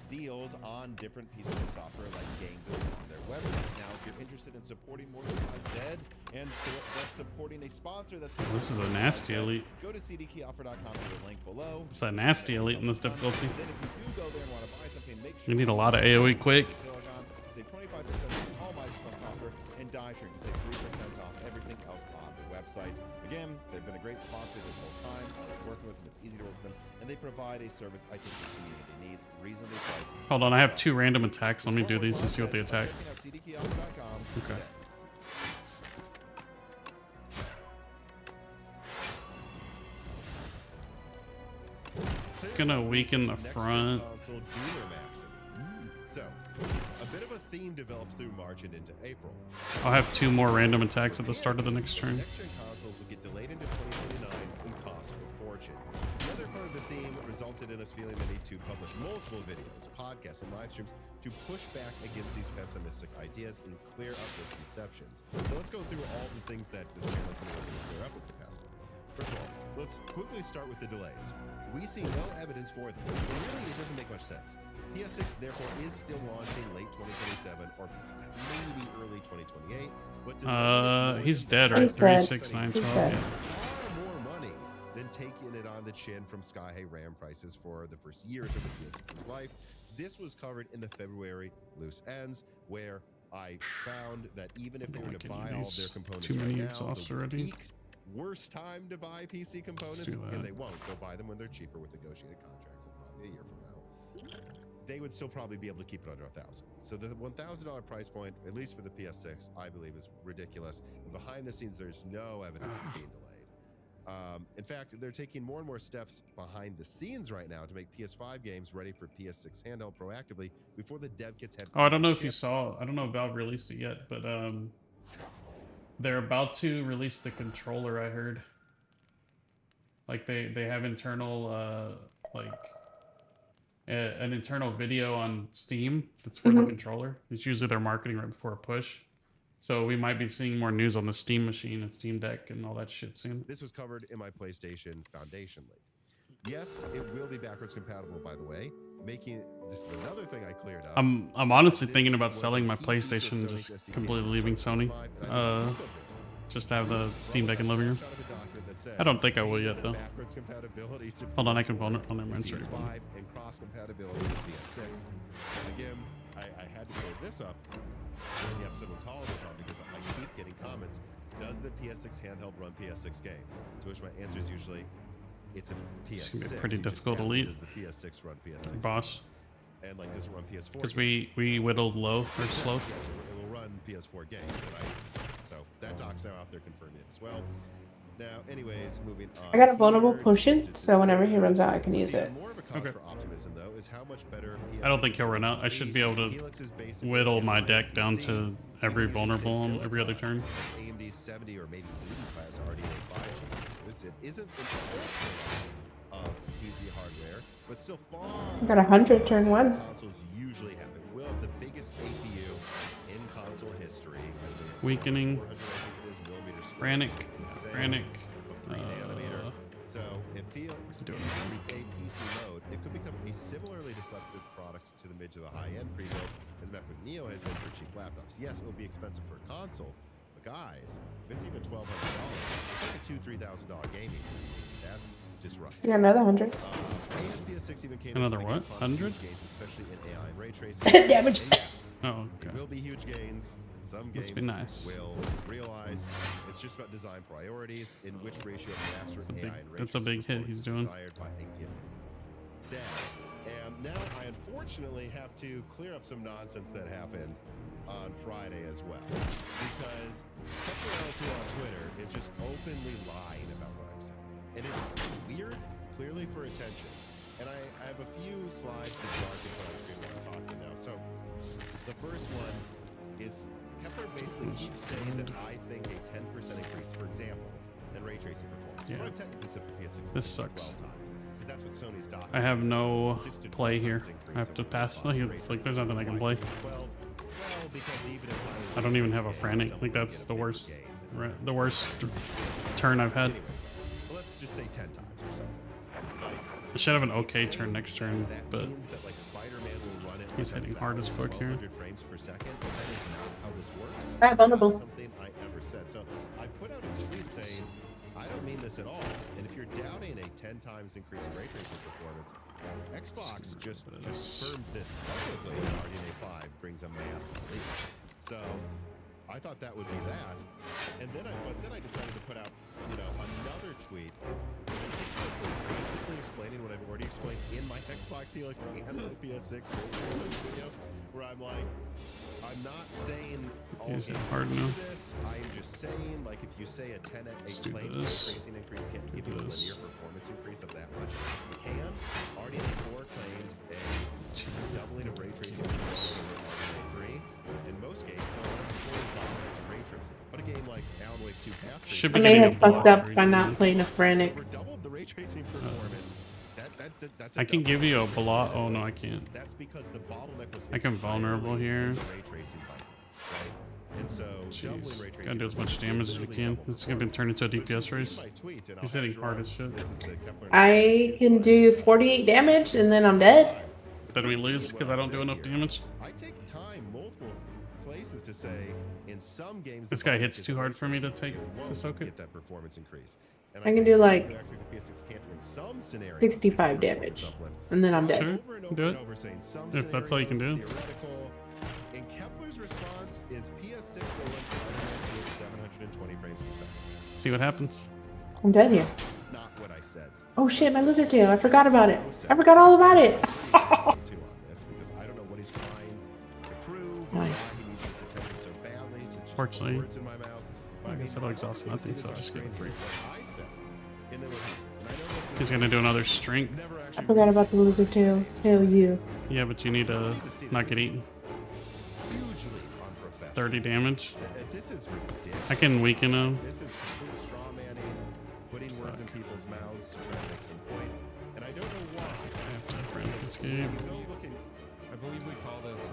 deals on different pieces of software like games that are on their website. Now, if you're interested in supporting Moore's Law is Dead and thus supporting a sponsor that's This is a nasty elite. go to cdkeyoffer.com to the link below. It's a nasty elite in this difficulty. Then if you do go there and want to buy something, make sure We need a lot of AoE quick. Silicon, save 25% off all Microsoft software, and Die Shrink to save 3% off everything else on the website. Again, they've been a great sponsor this whole time. I like working with them. It's easy to work with them, and they provide a service I think this community needs, reasonably priced. Hold on, I have 2 random attacks. Let me do these to see what they attack. Checking out cdkeyoffer.com Okay. today. Gonna weaken the Next-gen front. console Gamer Maxing. So, a bit of a theme develops through March and into April. I'll have 2 more random attacks at the start of the next turn. Next-gen consoles will get delayed into 2029 and cost a fortune. The other part of the theme resulted in us feeling the need to publish multiple videos, podcasts, and live streams to push back against these pessimistic ideas and clear up misconceptions. So let's go through all the things that this channel has been working to clear up over the past month. First of all, let's quickly start with the delays. We see no evidence for them, and really it doesn't make much sense. PS6 therefore is still launching late 2027 or maybe early 2028. But He's dead, right? He's 3, dead. 6, 9, He's 12. dead. Yeah. far more money than taking it on the chin from sky-high RAM prices for the first years of the PS6's life. This was covered in the February loose ends, where I found that even if they were to Can buy you all of use their components too right many now, exhausts the already? peak worst time to buy PC components, do that. and they won't. They'll buy them when they're cheaper with negotiated contracts, and probably a year from now. They would still probably be able to keep it under $1,000. So the $1,000 price point, at least for the PS6, I believe is ridiculous. And behind the scenes, there's no evidence it's being delayed. In fact, they're taking more and more steps behind the scenes right now to make PS5 games ready for PS6 handheld proactively before the dev kits had. Oh, I don't know if you saw. I don't know if Valve released it yet, but they're about to release the controller. I heard. Like they have internal like an internal video on Steam that's for the controller. It's usually their marketing right before a push. So we might be seeing more news on the Steam machine and Steam Deck and all that shit soon. This was covered in my PlayStation Foundation link. Yes, it will be backwards compatible, by the way. Making this is another thing I cleared up. I'm honestly thinking about selling my PlayStation, just completely leaving Sony. Just to have the Steam Deck in living room. I don't think I will yet though. Hold on, I can phone it on my insert. PS5 and cross compatibility with PS6. Again, I had to clear this up in the episode when Colin was on because I keep getting comments. Does the PS6 handheld run PS6 games? To which my answer is usually, it's a PS6. It's gonna be pretty difficult to lead. Does the PS6 run PS6? Boss. And like, does it run PS4? Because we whittled low or slow. Yes, it will run PS4 games. So that doc's now out there confirming it as well. Now, anyways, moving on. I got a vulnerable potion, so whenever he runs out, I can use it. More of a cause for optimism, though, is how much better I don't think he'll run out. I should be able to whittle my deck down to every vulnerable on every other turn. AMD's 70 or maybe 80 class RDNA 5 This isn't the of PC hardware, but still far. I got 100 turn 1. Consoles usually have it. Will have the biggest APU in console history. Weakening. Frantic. So it feels doing as a PC mode, it could become a similarly disruptive product to the mid to the high-end pre-builds as MacBook Neo has been for cheap laptops. Yes, it will be expensive for a console, but guys, if it's even $1,200, it's like a $2,000-$3,000 gaming PC. That's disruptive. Yeah, another 100. And PS6 even came Another what? 100? gains, especially in AI and ray tracing. Damage. And yes, Oh, it okay. will be huge gains. Some Must games be nice. will realize it's just about design priorities in which ratio of master AI and ray That's a big hit he's doing. desired by a given dev. And now I unfortunately have to clear up some nonsense that happened on Friday as well, because Pepperell2 on Twitter is just openly lying about what I'm saying, and it's weird, clearly for attention. And I have a few slides that John can put on screen while I'm talking now. So the first one is Kepler basically keeps saying that I think a 10% increase, for example, in ray tracing performance. Yeah. What I'm technically said for PS6 This is sucks. 12 times, because that's what Sony's document I have said. no 6 to 12 play here. times increase I have to over pass. PS5 Like, ray it's like there's tracing. nothing I can Why play. 6 to 12? Well, because even in highly I don't even have a games, frantic. someone Like can that's get a the bigger worst, gain than the worst turn I've had. Anyways, well, let's just say 10 times or something. Like, I should have an keep okay saying turn next turn, that but means that, like, Spider-Man will run it he's like hitting hard as fuck here. 1200 frames per second, but that is not how this works. I have vulnerable. Not something I ever said. So I put out a tweet saying, I don't mean this at all. And if you're doubting a 10 times increase in ray tracing performance, Xbox just confirmed this publicly that RDNA 5 brings a massive leap. So I thought that would be that. And then I decided to put out, another tweet basically explaining what I've already explained in my Xbox Helix and my PS6 video, where I'm like, I'm not saying all Is it games hard do enough? this. I'm just saying, like, if you say a 10 Let's do claimed ray this. tracing increase can't give Do you a this. linear performance increase of that much, it can. RDNA 4 claimed a doubling of ray tracing performance over RDNA 3. In most games, they'll run fully complex ray tracing. But a game like Alan Wake 2 Path Should I Tracing, be may getting have a fucked block up by not region. playing a frantic. over doubled the ray tracing performance. That's I can double. give you a blot. Oh no, I can't. That's because the bottleneck was I can vulnerable entirely here. in the ray tracing button, right? And so doubling Jeez, ray tracing gotta do as much performance damage as you literally can. doubled This is gonna be turned into a performance. But if DPS you read race. my tweet, and He's I'll hitting have hard Jerome- as shit. this is the Kepler I can do 48 damage and then I'm dead. Then we lose because I don't do enough damage. I take time multiple places to say in some games This the guy bottleneck hits is too the hard ray for me to tracing, take you to won't soak it. get that performance increase. And I can say do, like, the PS6 can't in some scenarios 65 performance damage. uplift. And then I'm So dead. Sure, over and over do and it. over saying some If that's all you can scenarios, do. theoretical, And Kepler's response is PS6 will run Spider-Man 2 at 720 frames per second. See what happens. I'm dead here. That's not what I said. Oh shit, my lizard tail. I forgot about it. I forgot all about it. On this because I don't know what he's trying to prove. Nice. He needs this attention so badly to just Fortunately, put words in my mouth. But I guess it'll exhaust nothing, so I'll just give it free. What I said, and then what he said. And I know this He's gonna do another strength. never I actually forgot about the lizard tail. Hell you. Yeah, but you need to not get eaten. hugely unprofessional. 30 damage. This is ridiculous. I can weaken him. This is complete straw manning, putting words in people's mouths to try to make some point. And I don't know why. I have to friend this game. Go look in. I believe we call this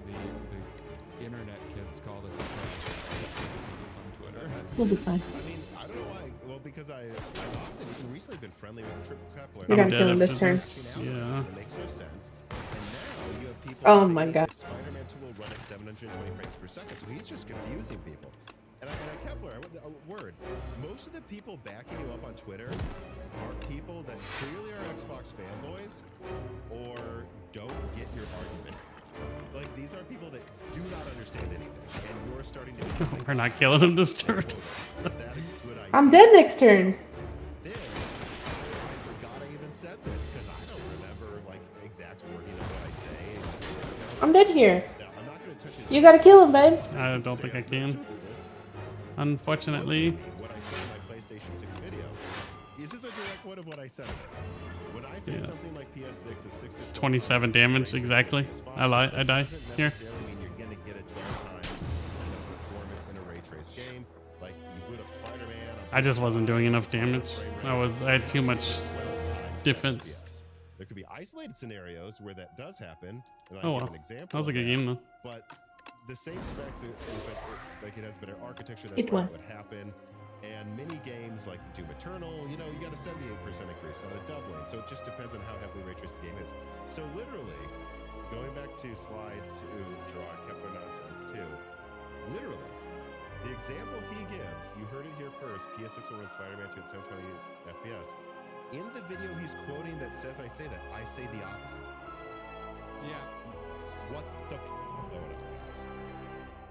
the internet kids call this a crash on Twitter. We'll be fine. I mean, I don't know why. Well, because I've often, even recently, been friendly with Triple Kepler. You gotta dead kill him after this turn. this. Yeah. It makes no sense. And now you have people. Oh that my think God. that Spider-Man 2 will run at 720 frames per second, so he's just confusing people. And Kepler, a word. Most of the people backing you up on Twitter are people that clearly are Xbox fanboys or don't get your argument. Like, these are people that do not understand anything, and you're starting to. We're not killing him this turn. Is that a good idea? I'm dead next turn. Then I forgot I even said this because I don't remember like exact wording of what I say. I'm dead here. No, I'm not gonna touch his. You gotta kill him, babe. I don't think I can. Unfortunately. What I said in my PlayStation 6 video. This is a direct quote of what I said. When I say something like PS6 is 6 to 27 damage exactly. I die here. necessarily mean you're gonna get it 12 times performance in a ray trace game. Like you boot up Spider-Man. I just wasn't doing enough damage. I had too much 12 times defense. FPS. There could be isolated scenarios where that does happen. And Oh, give well. an example. That was a of good game though. But the same specs is like it has better architecture. That's It why was. it would happen. And many games like Doom Eternal, you know, you got a 78% increase, not a doubling. So it just depends on how heavily ray traced the game is. So literally, going back to slide to draw Kepler nonsense too. Literally, the example he gives, you heard it here first. PS6 will run Spider-Man 2 at 720 FPS. In the video he's quoting that says I say that, I say the opposite. Yeah. What the going on, guys?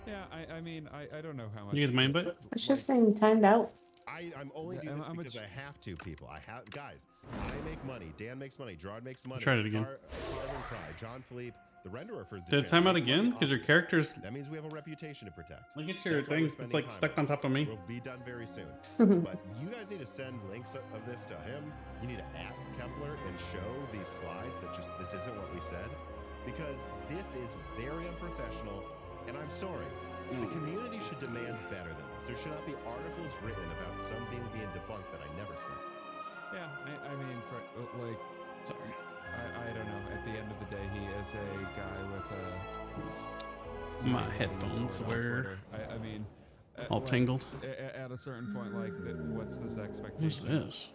Yeah, I mean, I don't know how much. You guys mind, but It's just saying timed out. I'm only doing this How because much- I have to, people. I have, guys. I make money. Dan makes money. Gerard makes money. Try it again. Carvin Cry. John Philippe, the renderer for the did it channel, time out make money again? Because your off this. character's That means we have a reputation to protect. look at your That's why we're thing. It's spending like time stuck on top this. of me. We'll be done very soon. But you guys need to send links of this to him. You need to at Kepler and show these slides that just this isn't what we said, because this is very unprofessional. And I'm sorry. The community should demand better than this. There should not be articles written about something being debunked that I never said. Yeah, I mean, for, like, Sorry. I don't know. At the end of the day, he is a guy with a. My marketing headphones sword on were Twitter. I mean, all like, tangled. At a certain point, like, what's this What's expectation? this?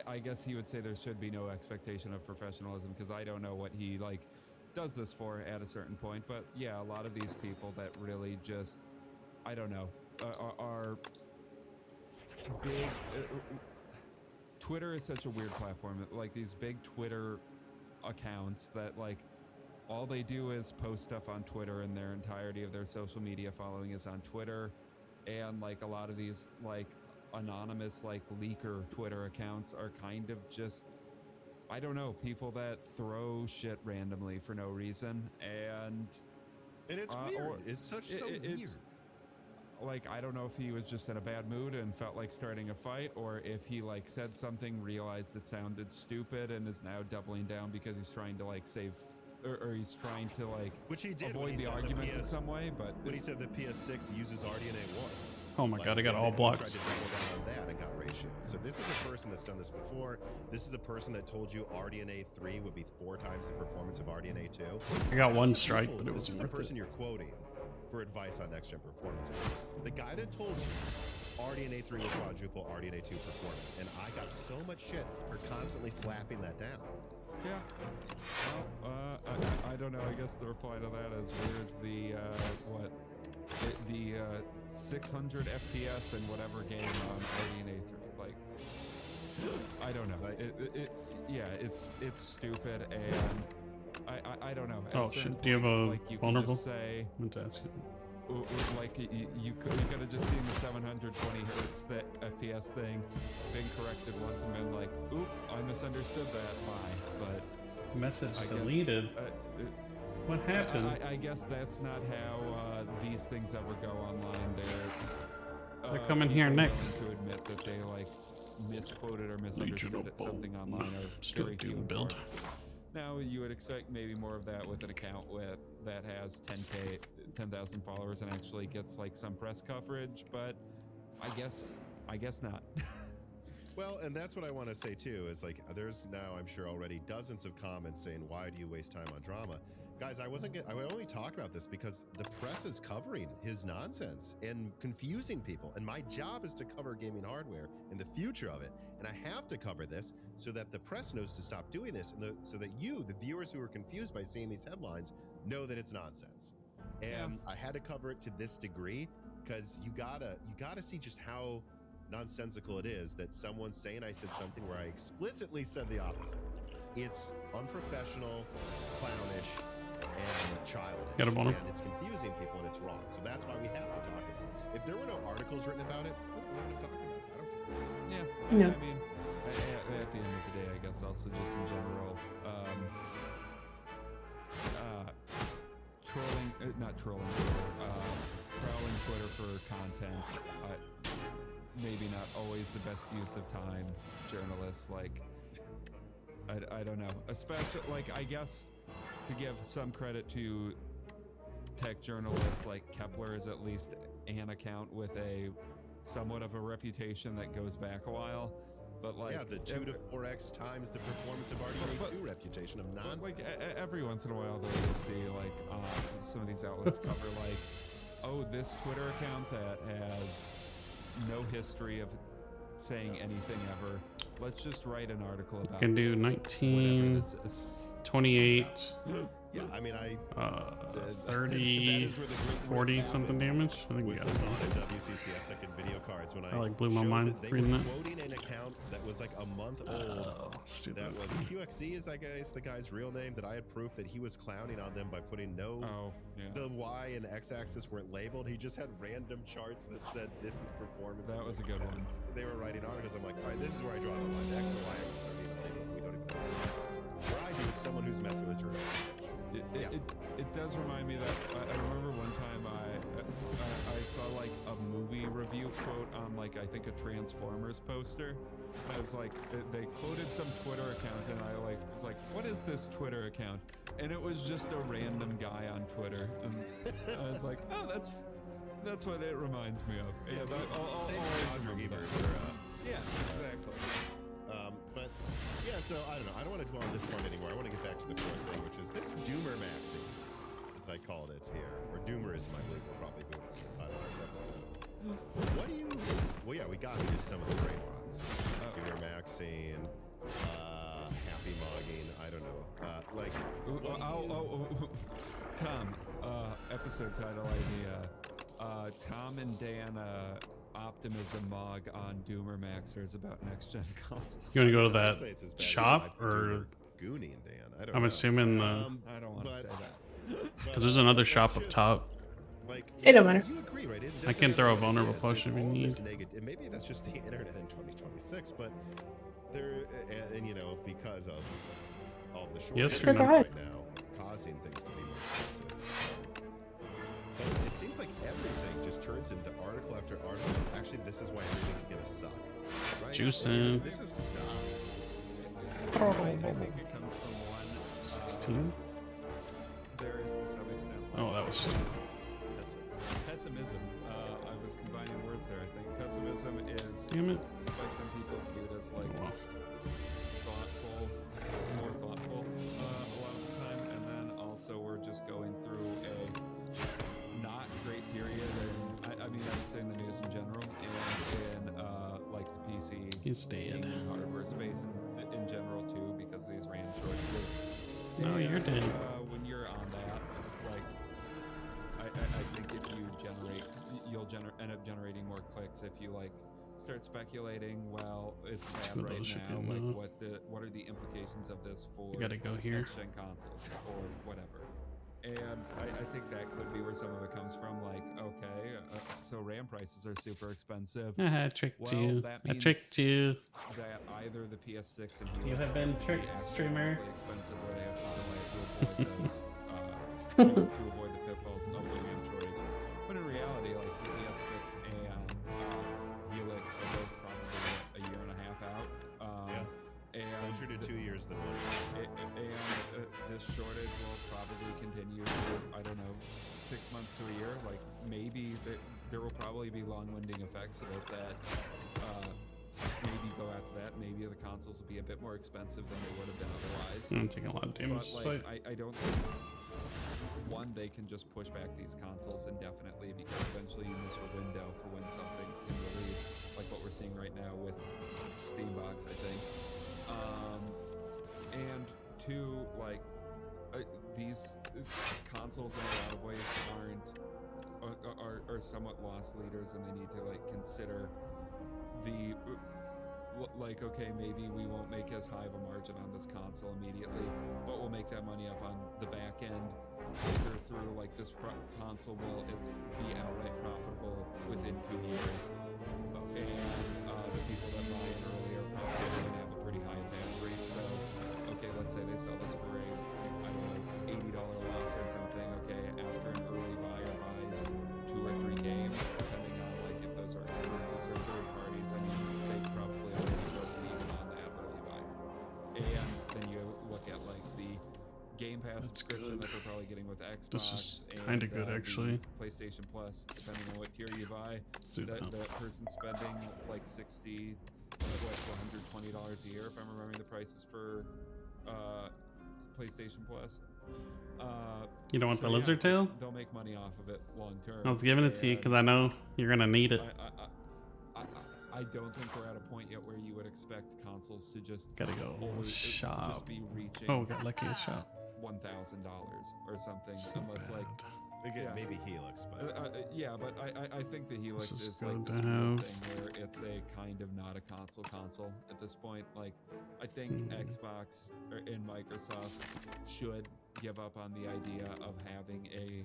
I guess he would say there should be no expectation of professionalism because I don't know what he like does this for at a certain point. But yeah, a lot of these people that really just, I don't know, are big. Twitter is such a weird platform. Like these big Twitter accounts that like all they do is post stuff on Twitter, and their entirety of their social media following is on Twitter, and like a lot of these like anonymous like leaker Twitter accounts are kind of just, I don't know, people that throw shit randomly for no reason, and it's weird. or It's so weird. it's like, I don't know if he was just in a bad mood and felt like starting a fight, or if he like said something, realized it sounded stupid, and is now doubling down because he's trying to like save, or he's trying to like Which he did when avoid he the said argument in PS some way. But when he said the PS6 uses RDNA 1. Oh my god, I got and all then he blocks. tried to double down on that and got ratio. So this is a person that's done this before. This is a person that told you RDNA 3 would be 4 times the performance of RDNA 2. I got That's one the strike, people- but it this was is the worth person it. you're quoting for advice on next gen performance. The guy that told you RDNA 3 will quadruple RDNA 2 performance, and I got so much shit for constantly slapping that down. yeah, well, I don't know. I guess the reply to that is, where's the the 600 FPS in whatever game on RDNA 3? Like, I don't know. Like- Yeah, it's stupid, and I don't know. At Oh a certain shit! Do you have point, a like, you can vulnerable? just say, I meant to ask you. like you could have just seen the 720 hertz that FPS thing, been corrected once and been like, oop, I misunderstood that. Bye. But Message I deleted. Guess, What happened? I guess that's not how these things ever go online. They're coming here people willing next. to admit that they like misquoted or misunderstood at something online are Still very few doing and build. far. Now you would expect maybe more of that with an account that has 10,000 followers and actually gets like some press coverage, but I guess not. Well, and that's what I want to say too, is like, there's now, I'm sure already dozens of comments saying, why do you waste time on drama? Guys, I would only talk about this because the press is covering his nonsense and confusing people. And my job is to cover gaming hardware and the future of it. And I have to cover this so that the press knows to stop doing this, and so that you, the viewers who are confused by seeing these headlines, know that it's nonsense. And I had to cover it to this degree because you gotta see just how nonsensical it is that someone's saying I said something where I explicitly said the opposite. It's unprofessional, clownish, and childish. Got a boner? And it's confusing people, and it's wrong. So that's why we have to talk about it. If there were no articles written about it, we wouldn't have talked about it. I don't care. Yeah, No. I mean, at the end of the day, I guess also just in general, prowling Twitter for content, maybe not always the best use of time. Journalists, like, I don't know, especially, like, I guess to give some credit to tech journalists, like Kepler is at least an account with a somewhat of a reputation that goes back a while. But like, yeah, the 2 to 4x times the performance of RDNA2 reputation of nonsense. Like every once in a while, though, you'll see like some of these outlets cover like, oh, this Twitter account that has no history of saying anything ever. Let's just write an article about. Can do whatever 19, this is. 28, Yeah, I mean, 30, 40 something damage. I think we with got this it. on at WCCF Tech and video cards, when I like blew my showed mind that they reading were that. quoting an account that was like a month old. Oh, stupid. That was QXE is, I guess, the guy's real name. That I had proof that he was clowning on them by putting the Y and X axis weren't labeled. He just had random charts that said this is performance. That was a good one. They were writing articles. I'm like, all right, this is where I draw the line. The X and Y axis are being labeled. We don't even know what this is. Where I do, it's someone who's messing with the journal. It does remind me that I remember one time I saw like a movie review quote on like I think a Transformers poster. I was like, they quoted some Twitter account, and I like was like, what is this Twitter account? And it was just a random guy on Twitter, and I was like, oh, that's what it reminds me of. Yeah, but I'll same always with Roger remember Ebert that. for, Yeah, exactly. but yeah, so I don't know. I don't want to dwell on this point anymore. I want to get back to the core thing, which is this Doomer Maxi, as I called it here, or Doomerism, I believe we'll probably be able to see the title of this episode. What do you? Well, yeah, we got to use some of the brain rods. Doomer Maxine, Happy Mogging. I don't know. Like, Tom, episode title idea. Tom and Dan Optimism Mog on Doomer Maxers about next gen consoles. You want to go to I'd say it's as that bad as shop, Doomer or Gooning Dan? I don't I'm know. assuming the I don't want to say that. because there's another shop up top. Like, It don't matter. You agree, right? It I doesn't can throw a matter what it vulnerable is. push There's if you all this need. and maybe that's just the internet in 2026, but there, and you know, because of all the Yes, shortages sure, go right ahead. now, causing things to be more expensive. But it seems like everything just turns into article after article. Actually, this is why everything's gonna suck. Right? Juicing. This is stop. I think it comes from one. 16. There is to some extent. Oh, that was stupid. Pessimism. I was combining words there. I think pessimism is Damn it. by some people viewed as like Oh, well. more thoughtful a lot of the time, and then also we're just going through a not great period, and I mean I'd say in the news in general, and in like the PC He's dead. gaming hardware space in general too, because of these RAM shortages. No, you're dead. When you're on that, like, I think if you generate, you'll end up generating more clicks if you like start speculating, well, it's bad Two of right those should be now. Like, enough. what are the implications of this for You gotta go here. next-gen consoles or whatever? And I think that could be where some of it comes from. Like, okay, so RAM prices are super expensive. I tricked Well, you. that I means tricked you. that either the PS6 and You Helix have been to be tricked, streamer. astronomically expensive, or they have to delay to avoid those, to avoid the pitfalls of the RAM shortage. But in reality, like the PS6 and Helix are both probably a year and a half out. And Closer to 2 years than 1 year. And this shortage will probably continue for, I don't know, 6 months to a year. Like, maybe there will probably be long-winding effects of it that maybe go out to that. Maybe the consoles will be a bit more expensive than they would have been otherwise. I'm taking a lot of damage. But, like, I don't think, one, they can just push back these consoles indefinitely, because eventually you miss a window for when something can release, like what we're seeing right now with Steambox, I think. And two, like, these consoles in a lot of ways are somewhat loss leaders, and they need to like consider the like, okay, maybe we won't make as high of a margin on this console immediately, but we'll make that money up on the back end either through like this console will be outright profitable within 2 years, and the people that buy it early are probably going to have a pretty high attach rate. So okay, let's say they sell this for a, I don't know, $80 loss or something. Okay, after an early buyer buys 2 or 3 games, depending on like if those are exclusives or third parties, I mean, they probably already broke even on that early buyer. And then you look at like the Game Pass subscription that they're probably getting with Xbox. This is kind of good, actually. PlayStation Plus, depending on what tier you buy, that person's spending like $60, $120 a year, if I'm remembering the prices for PlayStation Plus. You don't want so the lizard yeah, tail? They'll make money off of it long term. I was giving it to you because I know you're gonna need it. I don't think we're at a point yet where you would expect consoles to just Gotta go shop. just be reaching Oh, got lucky a shop. $1,000 or something, So unless bad. like Again, yeah. maybe Helix, but yeah, but I think the Helix This is is like good this to weird have. thing where it's a kind of not a console at this point. Like, I think Xbox and Microsoft should give up on the idea of having a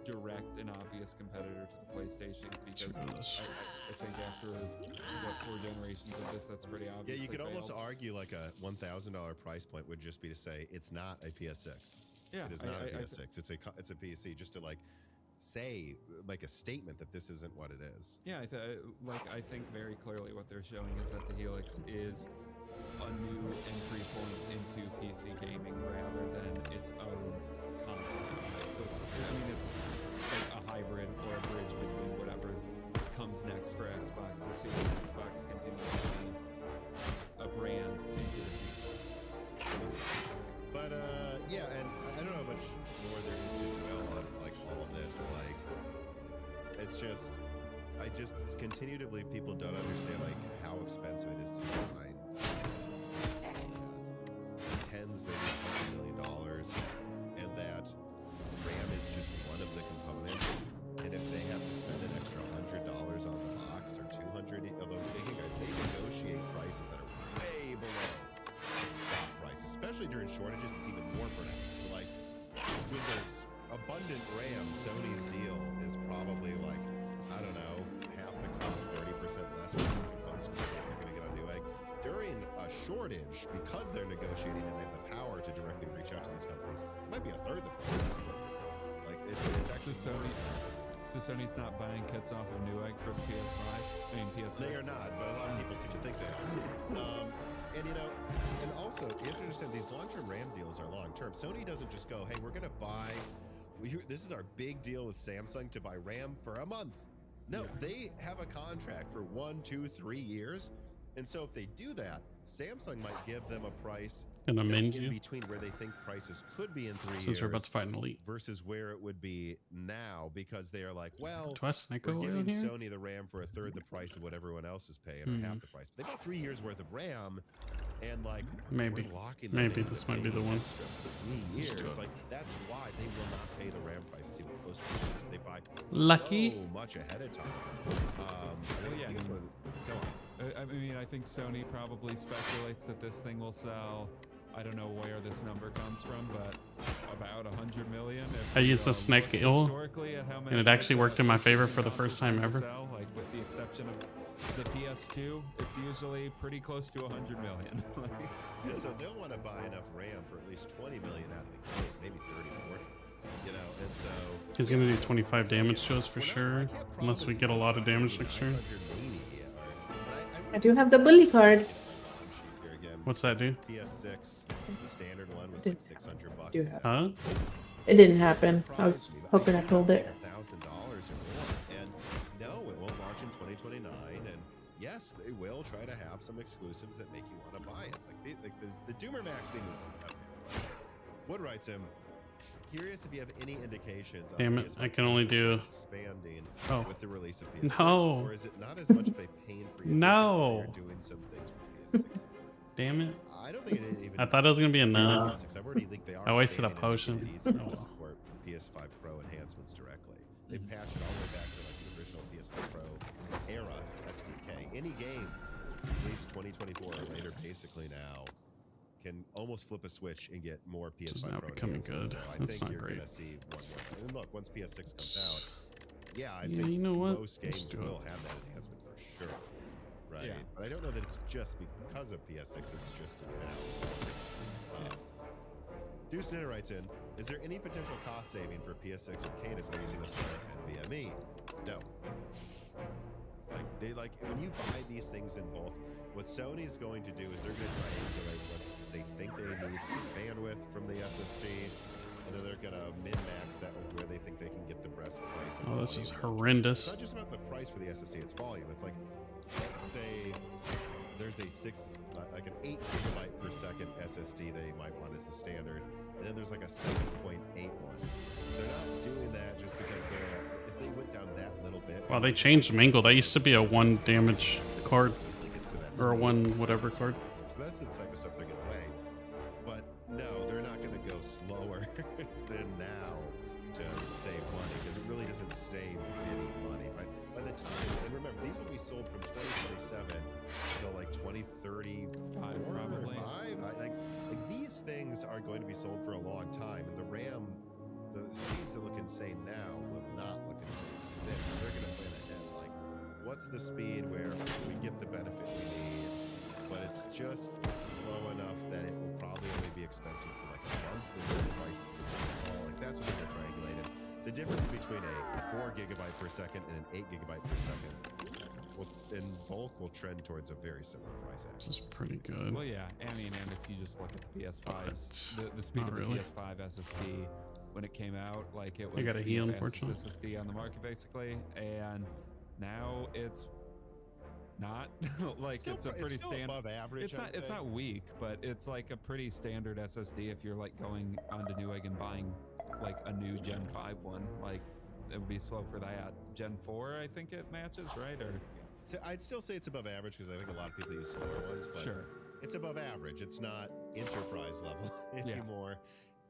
direct and obvious competitor to the PlayStation, because I think after what 4 generations of this, that's pretty obvious. yeah, you could almost argue like a $1,000 price point would just be to say it's not a PS6. Yeah, it is not a PS6. It's a PC, just to like say, like a statement that this isn't what it is. Yeah, I think very clearly what they're showing is that the Helix is a new entry point into PC gaming rather than its own console. Right? So it's like a hybrid or a bridge between whatever comes next for Xbox, assuming Xbox continues to be a brand into the future. But yeah, and I don't know how much more there is to dwell on like all of this. Like, it's just, I just continue to believe people don't understand like how expensive it is to design. Tens, maybe $100 million, and that RAM is just one of the components. And if they have to spend an extra $100 on the box or $200, although they negotiate prices that are way below stock price, especially during shortages. It's even more pronounced. Like, when there's abundant RAM, Sony's deal is probably like, I don't know, half the cost, 30% less for some components you're going to get on Newegg. During a shortage, because they're negotiating and they have the power to directly reach out to these companies, it might be a third the price. Like, it's actually So Sony's not buying kits off of Newegg for the PS5? I mean, PS6. They are not, but a lot of people seem to think they are. And you know, and also, you have to understand these long-term RAM deals are long-term. Sony doesn't just go, hey, we're going to buy, this is our big deal with Samsung to buy RAM for a month. No, they have a contract for 1, 2, 3 years. And so if they do that, Samsung might give them a price Gonna that's mend in you. between where they think prices could be in 3 years. Since we're about to fight an elite. Versus where it would be now, because they are like, well, Twice we're Necro giving here? Sony the RAM for a third the price of what everyone else is paying, or half the price. But they bought 3 years worth of RAM And like Maybe. we're locking them Maybe into this might be the paying one. extra for 3 Let's do years. it. Like that's why they will not pay the RAM prices even close to it, because they buy Lucky. so much ahead of time. yeah, I guess I mean- go on. I mean, I think Sony probably speculates that this thing will sell. I don't know where this number comes from, but about 100 million. If I we, used the snake look eel, historically at how many and it actually units, worked in my favor PlayStation for the consoles first time tend to ever. Sell, like with the exception of the PS2, it's usually pretty close to 100 million. And so they'll want to buy enough RAM for at least 20 million out of the gate, maybe 30, 40. You know, and so He's gonna do 25 damage to us for we're not- I sure, can't unless we promise get a you lot of it's not damage gonna be next turn. 980, but I do have the bully card. here again. What's that do? PS6, the standard one was like $600. Do have- Huh? It didn't happen. I was hoping I pulled it. $1,000 or more, and no, it won't launch in 2029. And yes, they will try to have some exclusives that make you want to buy it. Like the Doomer Maxing is. Wood writes him. Curious if you have any indications. On Damn it, PS5 I can only do- expanding Oh. with the release of PS6, No. or is it not as much of a pain-free? No. They're doing some things for PS6. Damn it. I don't think it even. I thought it was gonna be a no. I've already leaked they are I wasted a expanding and making potion. it easier Oh, to well. support PS5 Pro enhancements directly. They patched it all the way back to like the original PS5 Pro era SDK. Any game released 2024 or later, basically now, can almost flip a switch and get more This is PS5 now Pro becoming enhancements. good. So I That's think not you're great. gonna see one more. And look, once PS6 comes out, yeah, I Yeah, think you know what? most Let's games do it. will have that enhancement for sure. Right. Yeah. But I don't know that it's just because of PS6. It's just it's been out. Deuce Nitter writes in, is there any potential cost saving for PS6 Arcade as we're using a smart NVMe? No. Like when you buy these things in bulk, what Sony's going to do is they're going to triangulate what they think they need for bandwidth from the SSD, and then they're going to min-max that with where they think they can get the best price. and Oh, this volume is long term. horrendous. It's not just about the price for the SSD; it's volume. It's like, let's say there's a like an 8 gigabyte per second SSD they might want as the standard, and then there's like a 7.8 one. They're not doing that just because they're if they went down that little bit. Wow, they changed Mingle. That used to be a 1 damage card, or a 1 whatever card. So that's the type of stuff they're going to weigh. But no, they're not going to go slower than now to save money, because it really doesn't save any money. By the time, and remember, these will be sold from 2027 till like 2035, probably. Like these things are going to be sold for a long time, and the RAM, the speeds that look insane now will not look insane then. So they're going to plan ahead. Like, what's the speed where we get the benefit we need, but it's just slow enough that it will probably only be expensive for like a month, and then the price is going to fall. Like that's what they're triangulating. The difference between a 4 gigabyte per second and an 8 gigabyte per second in bulk will trend towards a very similar price. This Actually, is pretty good. Well, yeah, I mean, and if you just look at the PS5's, the speed not of the really. PS5 SSD when it came out, like it was gotta the heal, fastest unfortunately. SSD on the market, basically, and now it's not like Still it's a pro- pretty still standard. above average. It's not. I'd It's say. not weak, but it's like a pretty standard SSD. If you're like going onto Newegg and buying like a new Gen 5 one, like it would be slow for that. Gen 4, I think it matches, right? Or Yeah. So I'd still say it's above average, because I think a lot of people use slower ones, but sure. it's above average. It's not enterprise level anymore.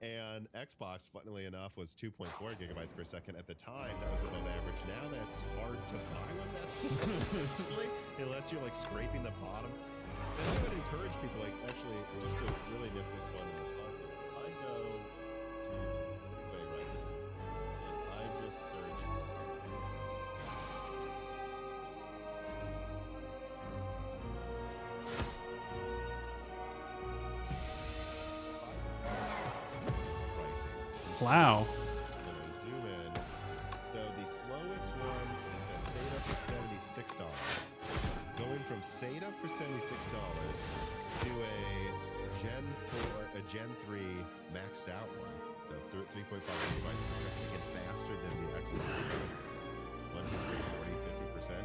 And Xbox, funnily enough, was 2.4 gigabytes per second at the time. That was above average. Now that's hard to buy one that's actually, unless you're like scraping the bottom. And I would encourage people, like, actually, just to really nip this one in the bucket. If I go to Newegg right now, and I just search. Pricing. Wow. I'm gonna zoom in. So the slowest one is a SATA for $76. Going from SATA for $76 to a Gen 3 maxed out one. So 3.5 gigabytes per second. Again, faster than the Xbox One. 1, 2, 3, 40, 50%.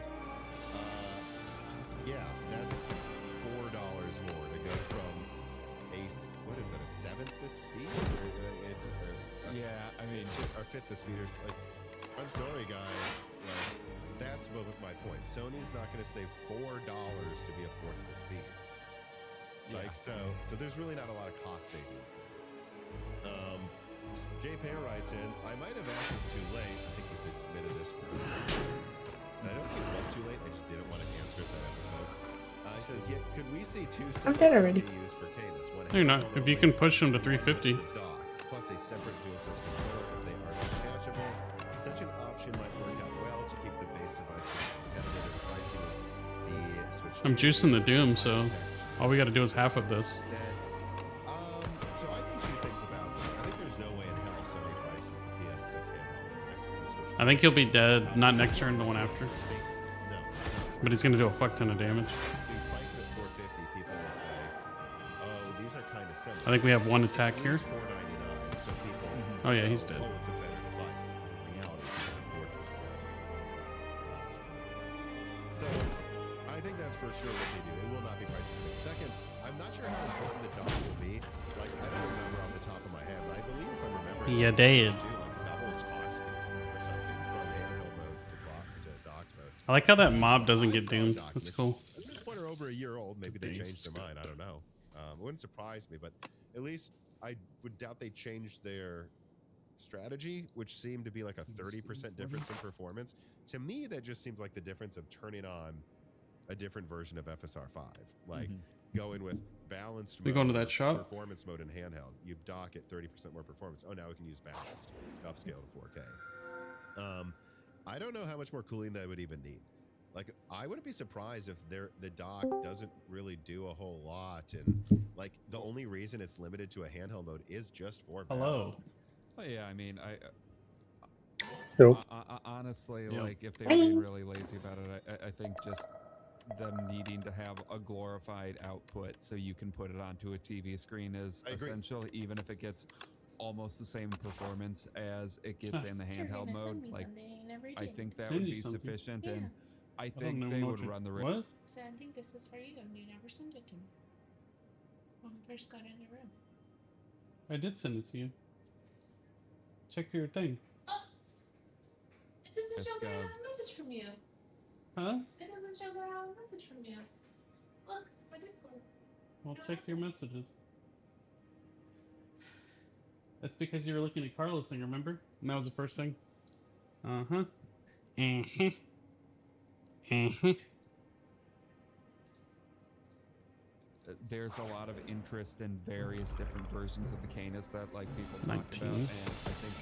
Yeah, that's $4 more to go from a, what is that, a seventh the speed? Yeah, I mean, Or fifth the speed. Like, I'm sorry, guys. Like, that's my point. Sony's not going to save $4 to be a fourth the speed. Like so there's really not a lot of cost savings there. Jay Pear writes in, I might have asked this too late. I think he submitted this for reasons. And I don't think it was too late. I just didn't want to answer it that episode. He says, yeah, could we see two I'm dead already. SKUs for Canis? One You're not. If you can push them to one 350. with the dock, plus a separate DualSense controller if they are detachable. Such an option might work out well to keep the base device competitive in pricing with the Switch 2. I'm juicing the Doom, so all we got to do is half of this. So I think two things about this. I think there's no way in hell Sony prices the PS6 handheld next to the Switch 2. I think he'll be dead, not next turn, the one after. No. But he's gonna do a fuck ton of damage. If you price it at 450, people will say, "Oh, these are kind of similar." I think we have one attack here. It's $499, so people. Oh yeah, he's dead. Oh, it's a better device. In reality, you can afford it for $450. So, I think that's for sure what they do. It will not be priced the same. Second, I'm not sure how important the dock will be. Like, I don't remember off the top of my head, but I believe if I'm remembering, Yeah, it dead. do, like doubles clock speed or something from handheld mode to docked mode. I like how that mob doesn't get I saw a doomed. doc, That's and cool. At this point, are over a year old. Maybe they Jesus changed their mind. I don't know. It wouldn't surprise me, but at least I would doubt they changed their strategy, which seemed to be like a 30% difference in performance. To me, that just seems like the difference of turning on a different version of FSR5, like going with balanced We mode, going to that shop? performance mode, and handheld. You dock at 30% more performance. Oh, now we can use balanced to upscale to 4K. I don't know how much more cooling that would even need. Like, I wouldn't be surprised if the dock doesn't really do a whole lot, and like the only reason it's limited to a handheld mode is just for Hello. Well, yeah, I mean, Yo. honestly, Yo. like if they were being really lazy about it, I think just them needing to have a glorified output so you can put it onto a TV screen is I agree. essential, even if it gets almost the same performance as it gets in the handheld mode. Like, I think that would Send you be something. sufficient, Yeah. and I I don't think know they what would you- run the risk. What? So I think this is for you, and you never sent it to me when we first got in the room. I did send it to you. Check your thing. Oh, it doesn't show that I have Escav. a message from you. Huh? It doesn't show that I have a message from you. Look, my Discord. Well, check your messages. That's because you were looking at Carlos' thing, remember? And that was the first thing? Uh-huh. Uh-huh. Uh-huh. There's a lot of interest in various different versions of the Canis that like people talk 19. about, and I think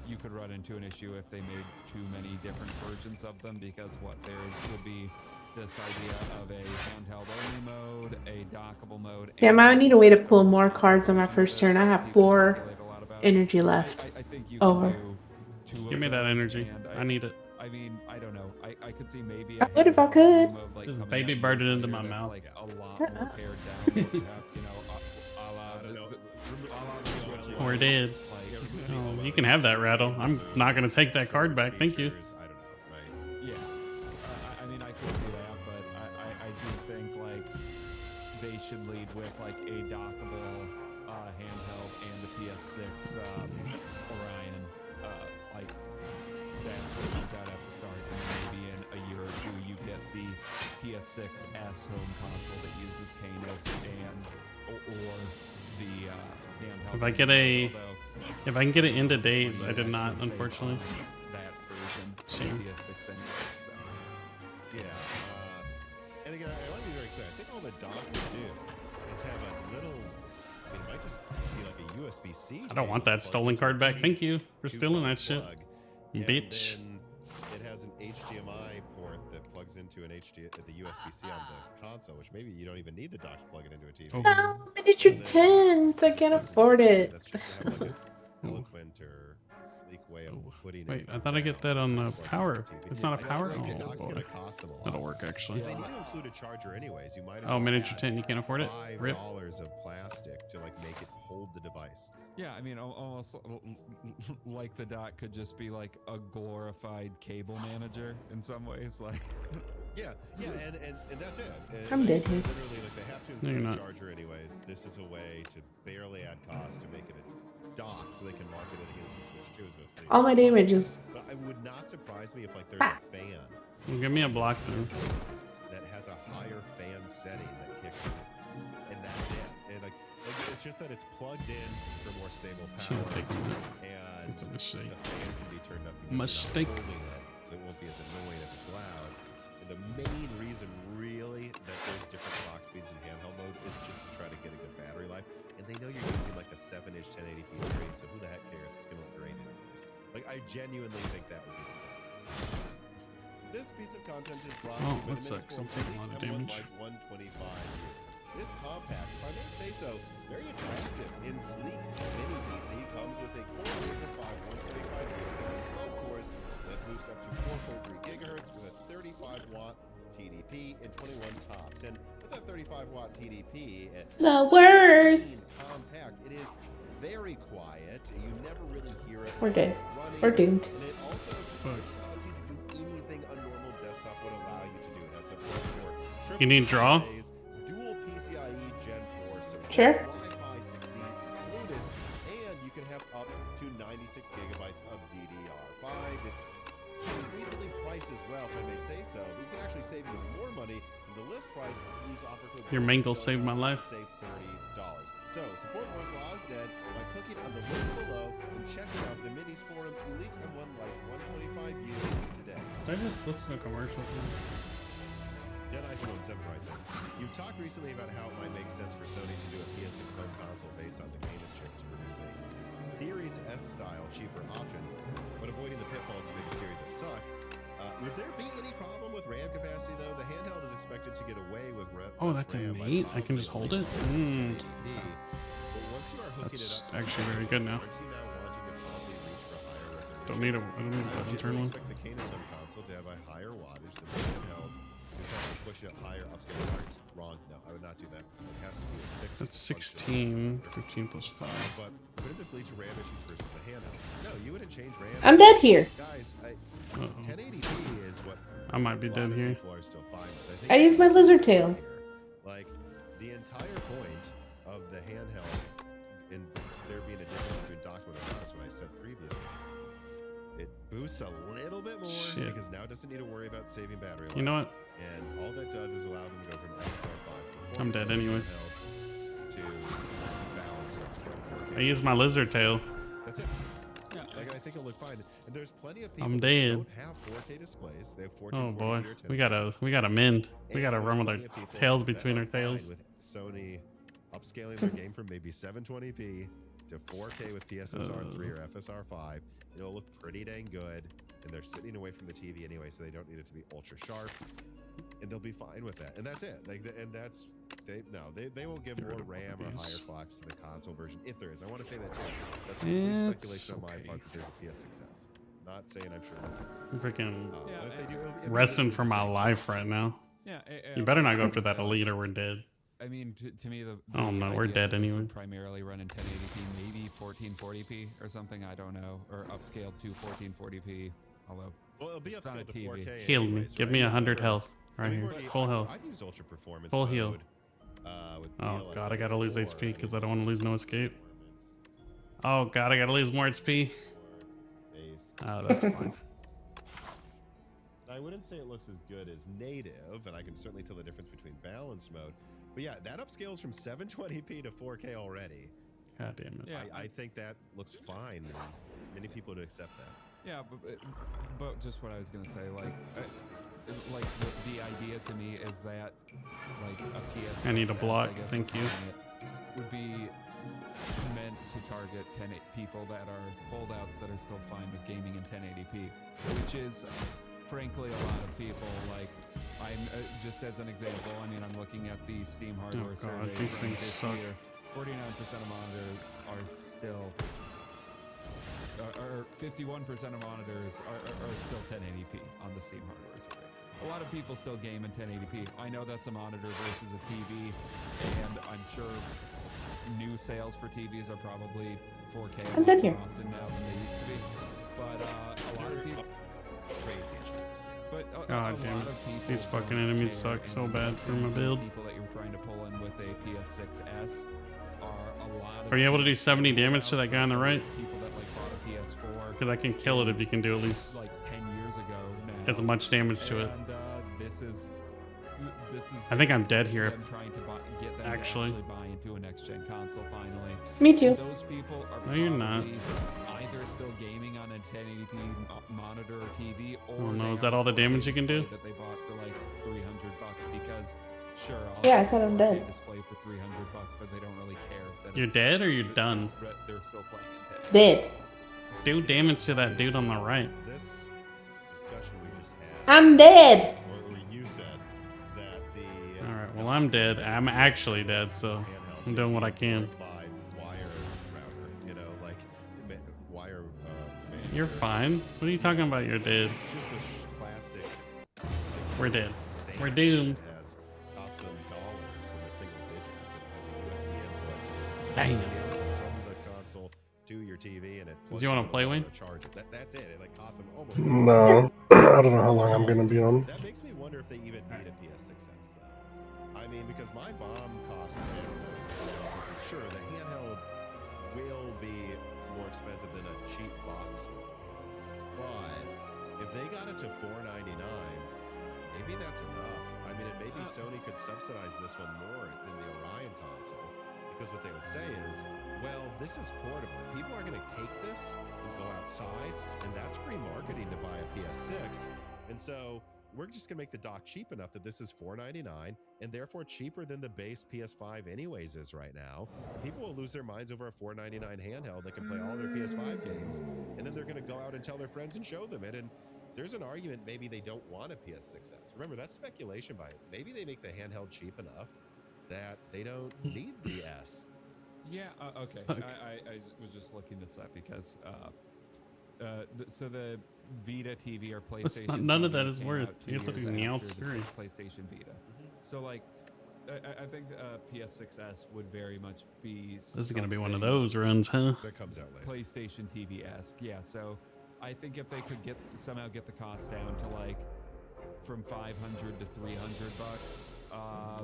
you could run into an issue if they made too many different versions of them, because what there would be this idea of a handheld only mode, a dockable mode. Yeah, I and might need a way to pull more different cards on my versions first that turn. I have people 4 speculate a lot about. energy left. I think you Over. can do 2 of Give me that those, energy. and I need it. I mean, I don't know. I could see maybe. I would if I handheld could. mode, like, Just coming baby out bird it years into later my that's, mouth. Like a lot Shut more up. pared down. You have, you know, a la I don't know. the Switch We're One, dead. like, Oh, you can have that rattle. I'm not gonna take that card back. Thank you. Features, I don't know, right? yeah. I mean, I could see that, but I do think like they should lead with like a dockable handheld and the PS6 Orion. Like that's what comes out at the start, and maybe in a year or two you get the PS6S home console that uses Canis and or the handheld. If I get a- although If I can get it into days, you I would did not, actually save unfortunately. on that version of Shame. the PS6 anyways. So. Yeah. And again, I want to be very clear. I think all the dock will do is have a little. I mean, it might just be like a USB-C. I don't want that plugs stolen into card a back. TV, Thank you for stealing 2-port that shit. plug, and Bitch. then it has an HDMI port that plugs into an the USB-C on the console, which maybe you don't even need the dock to plug it into a TV. Oh. No, miniature tins. I can't afford it. That's just to have like an eloquent or sleek way of putting Wait, it. I thought I get that on the down, plug it power. into TV. It's not a I don't power? think the Oh, dock's boy. gonna cost them a lot. That'll work, actually. If they need to include a charger anyways, you might as Oh, well miniature add tent, you can't afford it? Rip. $5 of plastic to like make it hold the device. Yeah, I mean, almost like the dock could just be like a glorified cable manager in some ways. Like, Yeah, and that's it. And I'm dead here. Literally, like they have to No, you're include a not. charger anyways. This is a way to barely add cost to make it a dock, so they can market it against the Switch 2 as a thing. All my damage is. But it would not surprise me if like there's a fan Well, give me a block then. that has a higher fan setting that kicks in. and that's it. And like it's just that it's plugged in for more stable Should've power, taken that. and It's a mistake. the fan can be turned up because Mistake. you're not holding it, so it won't be as annoying if it's loud. And the main reason, really, that there's different clock speeds in handheld mode is just to try to get a good battery life. And they know you're using like a 7-inch 1080p screen, so who the heck cares? It's gonna look great anyways. Like I genuinely think that would be the thing. This piece of content is brought to you by that the sucks. I'm Mix taking a lot of damage. Light 125. This compact, if I may say so, very attractive and sleek mini PC comes with a Core Ultra 5 125 gigahertz 12 cores that boost up to 4.3 gigahertz with a 35-watt TDP and 21 tops. And with that 35-watt TDP, Flowers. compact, it is very quiet. You never really hear it. We're dead. running, We're doomed. And it also just Fuck. allows you to do anything a normal desktop would allow you to do. It has support for You need draw? AAAs, dual PCIe Gen 4, so Sure. Wi-Fi 6E included, and you can have up to 96 gigabytes of DDR5. It's reasonably priced as well, if I may say so. But you can actually save even more money than the list price. Use offer code Your mango SONA saved my life. Save $30. So support Moore's Law is dead by clicking on the link below and checking out the Minis Forum Elite M1 Lite 125U today. Did I just listen to a commercial? Dead Eyes 17 writes in. You talked recently about how it might make sense for Sony to do a PS6 home console based on the Canis chip to produce a Series S style cheaper option, but avoiding the pitfalls that make the Series S suck. Would there be any problem with RAM capacity though? The handheld is expected to get away with Oh, less that's RAM by innate. I can probably just hold it? 1080p. But once you are hooking That's it up to actually very good now. aren't you now wanting to probably reach for higher resolution? I don't need a button turn one. Expect the Canis home console to have a higher wattage than the handheld. You have to push it higher upscale cards. Wrong. No, I would not do that. It has to be a fixed. That's function. 16. 15 plus 5. But wouldn't this lead to RAM issues versus the handheld? No, you wouldn't change RAM. I'm dead here. Guys, Uh-oh. 1080p is what I might be a lot dead of here. people are still fine with. I used my lizard tail. Like the entire point of the handheld, and there being a difference between document and not, is what I said previously. It boosts a little bit more Shit. because now it doesn't need to worry about saving battery life. You know what? And all that does is allow them to go from XR5 I'm dead anyways. to balanced upscale 4K. I used my lizard tail. That's it. Yeah, Like, I think it'll look fine. And there's plenty of people I'm that dead. don't have 4K displays. They have 1440p Oh boy, or we 1080p. gotta mend. We And gotta there's run with plenty our of people tails that between are our fine tails. With Sony upscaling their game from maybe 720p to 4K with PSSR 3 or FSR 5. It'll look pretty dang good, and they're sitting away from the TV anyway, so they don't need it to be ultra sharp, and they'll be fine with that. And that's it. Like, and that's they won't give more RAM or higher clocks to the console version if there is. I want to say that too. That's complete speculation on my okay. part that there's a PS6s. Not saying I'm sure. I'm freaking But Yeah, if they do, it'll be resting the for my same life function. right now. yeah. You better not go after that elite or we're dead. I mean, to me, the Oh, no, we're idea dead that this anyway. would primarily run in 1080p, maybe 1440p or something. I don't know, or upscaled to 1440p. Although Well, it'll be It's not upscaled a to TV. 4K. Heal me. anyways, Give right? me So 100 that's health right. right We've here. already- Full health. I've used ultra performance Full heal. mode, with Oh DLSS god, I gotta lose 4 HP because I and don't want to lose no escape. Oh god, I gotta lose more HP. base. Oh, that's fine. I wouldn't say it looks as good as native, and I can certainly tell the difference between balanced mode. But yeah, that upscales from 720p to 4K already. God damn it. Yeah. I think that looks fine. And many people would accept that. yeah, but just what I was gonna say, like the idea to me is that like a PS. I need a block, thank you. Would be meant to target people that are holdouts that are still fine with gaming in 1080p, which is frankly a lot of people. Like I'm just as an example. I mean, I'm looking at the Steam hardware Oh, God, survey these from things this suck. year. 49% of monitors are still. Or 51% of monitors are still 1080p on the Steam hardware survey. A lot of people still game in 1080p. I know that's a monitor versus a TV, and I'm sure new sales for TVs are probably 4K a I'm lot done more here. often now than they used to be. But a lot of people. Crazy shit. But a God lot damn it. of people. These fucking don't enemies care, suck so and bad the for my build. People that you're trying to pull in with a PS6s are a lot of. Are you able to do PS4 70 damage to that holdouts, guy on the right? People that like bought a PS4 Because I can kill it if you can do at least like 10 years ago now. as much damage to it. And this is this is. I think I'm dead here. Them trying to get them Actually. to actually buy into a next gen console finally. Me too. Those people are No, you're not. probably either still gaming on a 1080p monitor or TV, or Oh, no, they is have that all a the 4K damage you can do? display that they bought for like $300 because sure, I'll Yeah, I get a said I'm 4K dead. display for $300, but they don't really care that You're it's, dead or you're that done? They're still playing in 1080p. Dead. Do damage to that dude on the right. This discussion we just had, I'm dead. or you said that the. All right, well, I'm dead. I'm actually dead, so I'm doing what I can. Glorified wire router, you know, like wire. You're fine. What are you talking about? You're dead. It's just a plastic. We're dead. stand We're doomed. that has cost them dollars in the single digits. It has a USB input to just Damn. plug it from the console to your TV, and it plugs you wanna into play, the wall Wayne? to charge it. That's it. It like costs them almost. No, I don't know how long I'm gonna be on. That makes me wonder if they even need a PS6s though. I mean, because my bomb cost analysis is sure the handheld will be more expensive than a cheap box would be. But if they got it to $499, maybe that's enough. I mean, and maybe Sony could subsidize this one more than the Orion console, because what they would say is, well, this is portable. People are going to take this and go outside, and that's free marketing to buy a PS6. And so we're just going to make the dock cheap enough that this is $499, and therefore cheaper than the base PS5 anyways is right now. People will lose their minds over a $499 handheld that can play all their PS5 games, and then they're going to go out and tell their friends and show them it. And there's an argument maybe they don't want a PS6s. Remember, that's speculation by it. Maybe they make the handheld cheap enough that they don't need the S. Yeah, okay. Fuck. I was just looking this up because so the Vita TV or PlayStation none of TV that is came worth. out 2 You have years something else after the screwing. PlayStation Vita. So like I think PS6s would very much be This is gonna be one of something those runs, huh? That comes out later. PlayStation TV-esque. Yeah, so I think if they could somehow get the cost down to like from $500 to $300,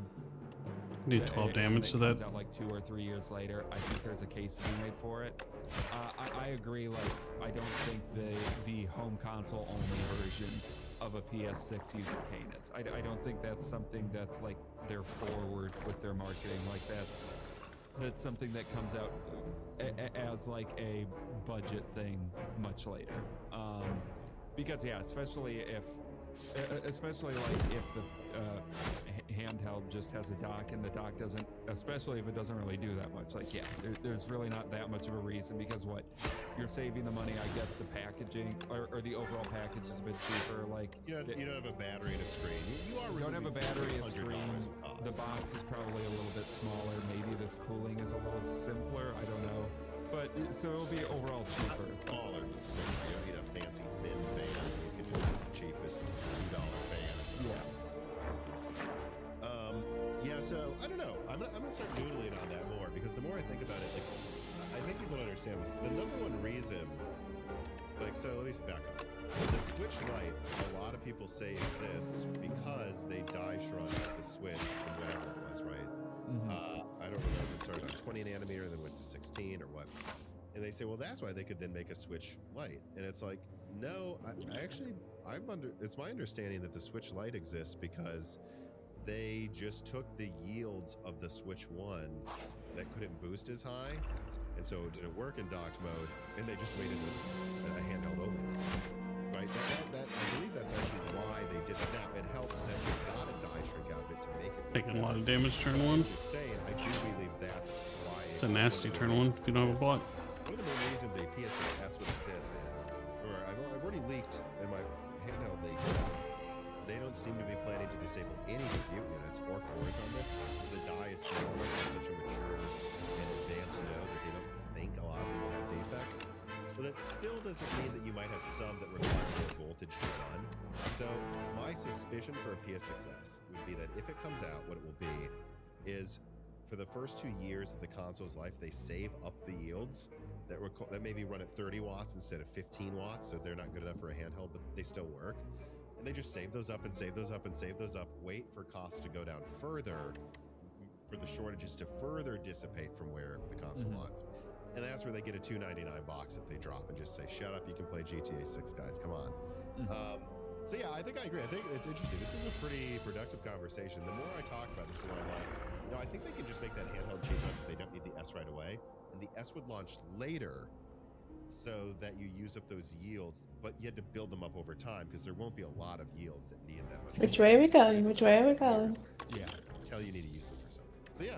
Do 12 damage to that. comes out like 2 or 3 years later, I think there's a case to be made for it. I agree. Like, I don't think the home console only version of a PS6 uses Canis. I don't think that's something that's like they're forward with their marketing. Like that's something that comes out as like a budget thing much later. Because yeah, especially like if the handheld just has a dock and the dock doesn't, especially if it doesn't really do that much. Like, yeah, there's really not that much of a reason, because what you're saving the money, I guess the packaging or the overall package is a bit cheaper. Like You don't have a battery and a screen. You are don't have a battery, a $100 screen. cost. The box is probably a little bit smaller. Maybe the cooling is a little simpler. I don't know. But so it'll be overall cheaper. Smaller than simpler. You don't need a fancy thin fan. You can just get the cheapest $2 fan. Yeah. Yeah, so I don't know. I'm gonna start noodling on that more, because the more I think about it, like, I think people don't understand this. The number one reason, like, so let me back up. The Switch Lite, a lot of people say exists because they die shrunk the Switch from whatever it was, right? I don't remember if it started on 20 nanometer, then went to 16 or what. And they say, well, that's why they could then make a Switch Lite. And it's like, no, it's my understanding that the Switch Lite exists because they just took the yields of the Switch 1 that couldn't boost as high, and so it didn't work in docked mode, and they just made it a handheld only model. Right? That I believe that's actually why they did that. Now, it helps that they got a die shrink out of it to make it Taking a lot of better. damage turn But one. I'm just saying, I do believe that's why It's a nasty turn one if you don't have a block. One of the main reasons a PS6S would exist is, or I've already leaked in my handheld leak, they don't seem to be planning to disable any compute units or cores on this, because the die is small enough and such a mature and advanced node that they don't think a lot of people have defects. But that still doesn't mean that you might have some that require more voltage to run. So my suspicion for a PS6S would be that if it comes out, what it will be is, for the first 2 years of the console's life, they save up the yields that maybe run at 30 watts instead of 15 watts, so they're not good enough for a handheld, but they still work. And they just save those up and save those up and save those up, wait for costs to go down further, for the shortages to further dissipate from where the console launched. And that's where they get a $299 box that they drop and just say, shut up, you can play GTA 6, guys, come on. So yeah, I think I agree. I think it's interesting. This is a pretty productive conversation. The more I talk about this, the more I'm like, I think they can just make that handheld cheap enough that they don't need the S right away, and the S would launch later, so that you use up those yields. But you had to build them up over time because there won't be a lot of yields that need that much. Which way are we going? Which way are we going? Yeah. Until you need to use them for something. So yeah,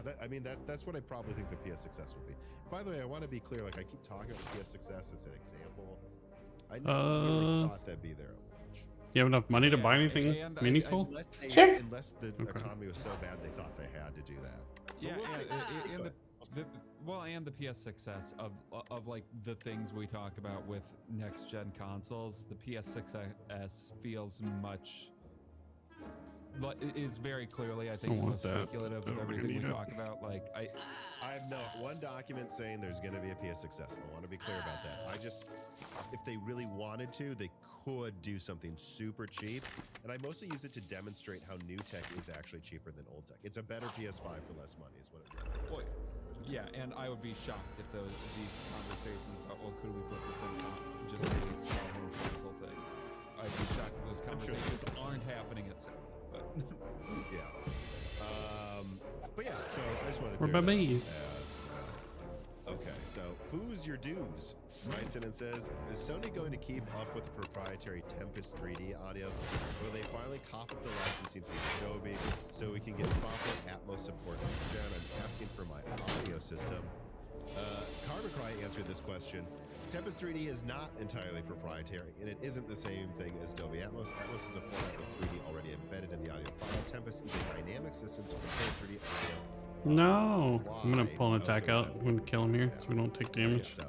that's what I probably think the PS Success would be. By the way, I want to be clear. Like I keep talking about the PS Success as an example. I never really thought that'd be there. You have enough money to buy anything and meaningful? Unless the economy was so bad they thought they had to do that. Yeah, We'll see. and the PS Success of like the things we talk about with next gen consoles, the PS6S feels much. It is very clearly, I think, most speculative of everything we talk about. Like I have no one document saying there's going to be a PS Success. I want to be clear about that. If they really wanted to, they could do something super cheap. And I mostly use it to demonstrate how new tech is actually cheaper than old tech. It's a better PS5 for less money, is what it would. Well, yeah, and I would be shocked if these conversations about, well, could we put this in just a small home console thing? I'd be shocked if those conversations aren't happening at Sony. But yeah. But yeah, so I just want to What about me? Okay, so Foo's Your Dues writes in and says, is Sony going to keep up with the proprietary Tempest 3D audio? Will they finally cough up the licensing from Adobe so we can get proper Atmos support next gen? I'm asking for my audio system. Carbon Cry answered this question. Tempest 3D is not entirely proprietary, and it isn't the same thing as Dolby Atmos. Atmos is a format with 3D already embedded in the audio file. Tempest is a dynamic system to control 3D audio. No, I'm gonna pull an attack out. I'm gonna kill him here so we don't take damage. So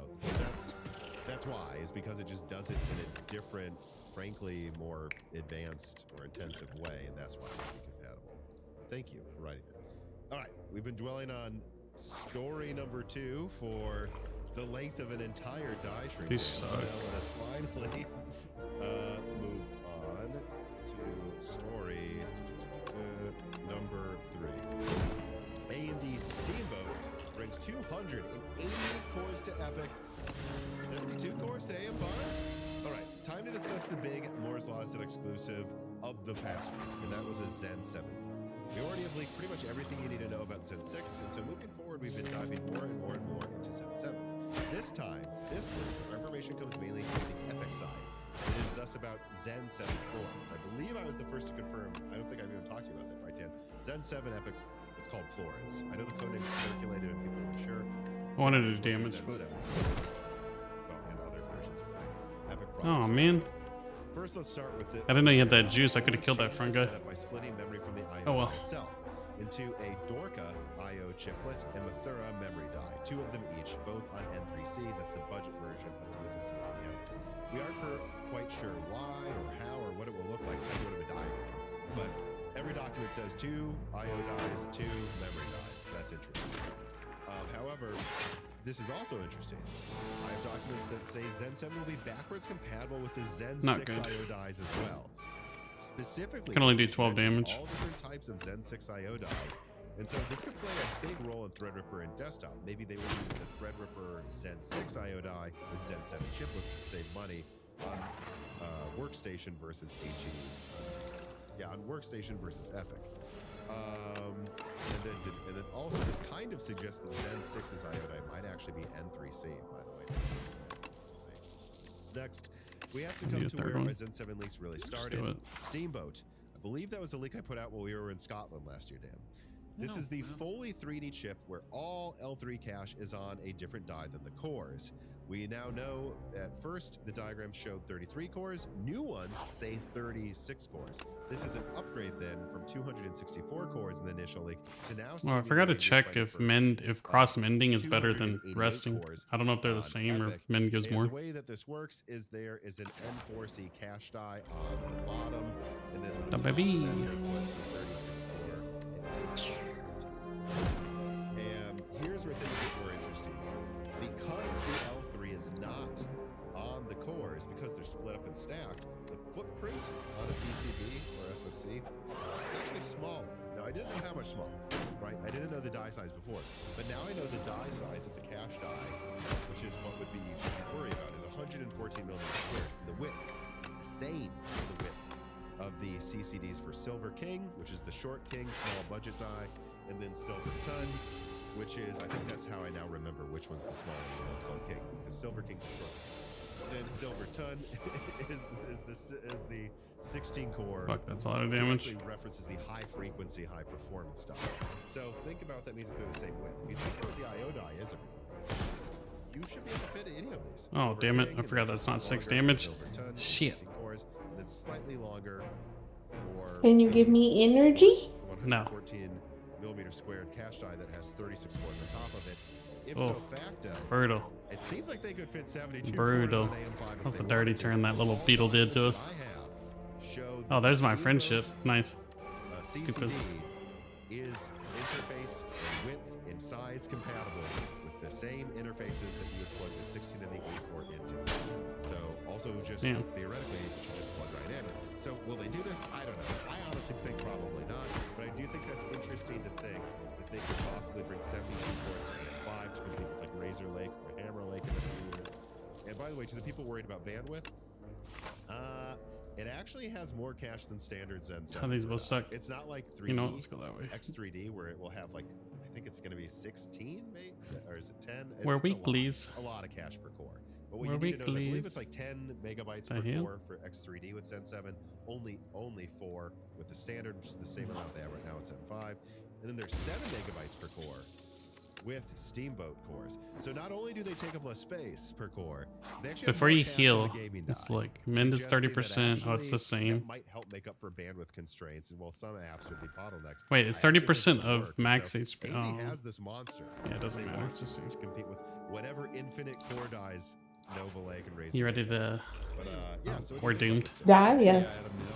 that's why, is because it just does it in a different, frankly, more advanced or intensive way, and that's why it would be compatible. Thank you for writing it. All right, we've been dwelling on story number 2 for the length of an entire die shrink. These So suck. now let us finally move on to story number 3. AMD Steamboat brings 280 cores to Epic, 72 cores to AM5. All right, time to discuss the big Moore's Law Instant exclusive of the past week, and that was a Zen 7. We already have leaked pretty much everything you need to know about Zen 6, and so moving forward, we've been diving more and more and more into Zen 7. This time, this leak, our information comes mainly from the Epic side. It is thus about Zen 7 Florence. I believe I was the first to confirm. I don't think I've even talked to you about that, right, Dan? Zen 7 Epic. It's called Florence. I know the codename is circulated and people weren't sure. I wanted to do damage, but well, and other versions of Epic oh products. man, First, let's start with the. I didn't know you had that juice. I could have killed that front guy. By splitting memory from the IO Oh, well. die itself into a Dorka IO chiplet and Mathura memory die, 2 of them each, both on N3C. That's the budget version of TSMC. We aren't quite sure why or how or what it will look like if you have a diagram, but every document says 2 IO dies, 2 memory dies. That's interesting. However, this is also interesting. I have documents that say Zen 7 will be backwards compatible with the Zen 6 IO dies as well. Specifically, can only do 12 damage. All different types of Zen 6 IO dies. And so this could play a big role in Threadripper and desktop. Maybe they will use the Threadripper Zen 6 IO die with Zen 7 chiplets to save money on workstation versus HE. On workstation versus Epic. And then also this kind of suggests that Zen 6's IO die might actually be N3C, by the way. Next, we have to come to where my Zen 7 leaks really started. Steamboat. I believe that was a leak I put out while we were in Scotland last year, Dan. This is the fully 3D chip where all L3 cache is on a different die than the cores. We now know at first the diagram showed 33 cores. New ones say 36 cores. This is an upgrade then from 264 cores in the initial leak to now. Well, I forgot to check if cross mending is better than resting. I don't know if they're the same or mend gives more. The way that this works is there is an N4C cache die on the bottom, and then on top of that, they put the 36 core. And here's where things get more interesting. Because the L3 is not on the cores, because they're split up and stacked, the footprint on a PCB or SoC is actually smaller. Now, I didn't know how much smaller, right? I didn't know the die size before, but now I know the die size of the cache die, which is what would be worry about, is 114 millimeters squared. The width is the same as the width the CCDs for Silver King, which is the short king, small budget die, and then Silver Ton, which is, I think that's how I now remember which one's the small one. It's called King, because Silver King's a short. Then Silver Ton is the 16 core. Fuck, that's a lot of damage. Directly references the high frequency, high performance stuff. So think about that means if they're the same width. If you think what the IO die is, you should be able to fit any of these. Oh, Silver damn it. King, I forgot and then that's not just 6 longer for damage. Silver Ton, Shit. 16 cores, and then slightly longer for. Can you give me energy? 114 millimeter squared cache die that has 36 cores on top of it. If Oh, so facto, brutal. it seems like they could fit 72 Brutal. cores on AM5 if That's they a dirty wanted to. turn that little All the beetle did to tools us. that I have show Oh, that there's my Steamboat, friendship. Nice. CCD Stupid. is interface and width and size compatible with the same interfaces that you would plug the 16 and the 84 into. So also just Yeah. theoretically, it should just plug right in. So will they do this? I don't know. I honestly think probably not, but I do think that's interesting to think that they could possibly bring 72 cores to AM5 to compete with like Razor Lake or Hammer Lake in a few years. And by the way, to the people worried about bandwidth, it actually has more cache than standard Zen 7. How these both suck. It's not like 3D. You know, let's go that way. X3D where it will have like, I think it's going to be 16 maybe, or is it 10? We're it's weak, please. a lot of cache per core. But what We're you need to know is I believe weak, it's like 10 megabytes The per hell? core for X3D with Zen 7, only 4 with the standard, which is the same amount they have right now at Zen 5. And then there's 7 megabytes per core with Steamboat cores. So not only do they take up less space per core, they actually Before have more you cache heal, in the gaming it's die, like Mend is suggesting that 30%. Oh, it's the actually same. That might help make up for bandwidth constraints, and while some apps would be bottlenecked. Wait, it's I actually think 30% it would of work. And max so HP. AMD Oh. has this monster. Yeah, it doesn't They matter. want It's the same. to compete with whatever infinite core dies Nova Lake and Razor You ready Lake have. to? But yeah, so what do We're you think about doomed. this? Yeah, Yeah, at yes. a minimum,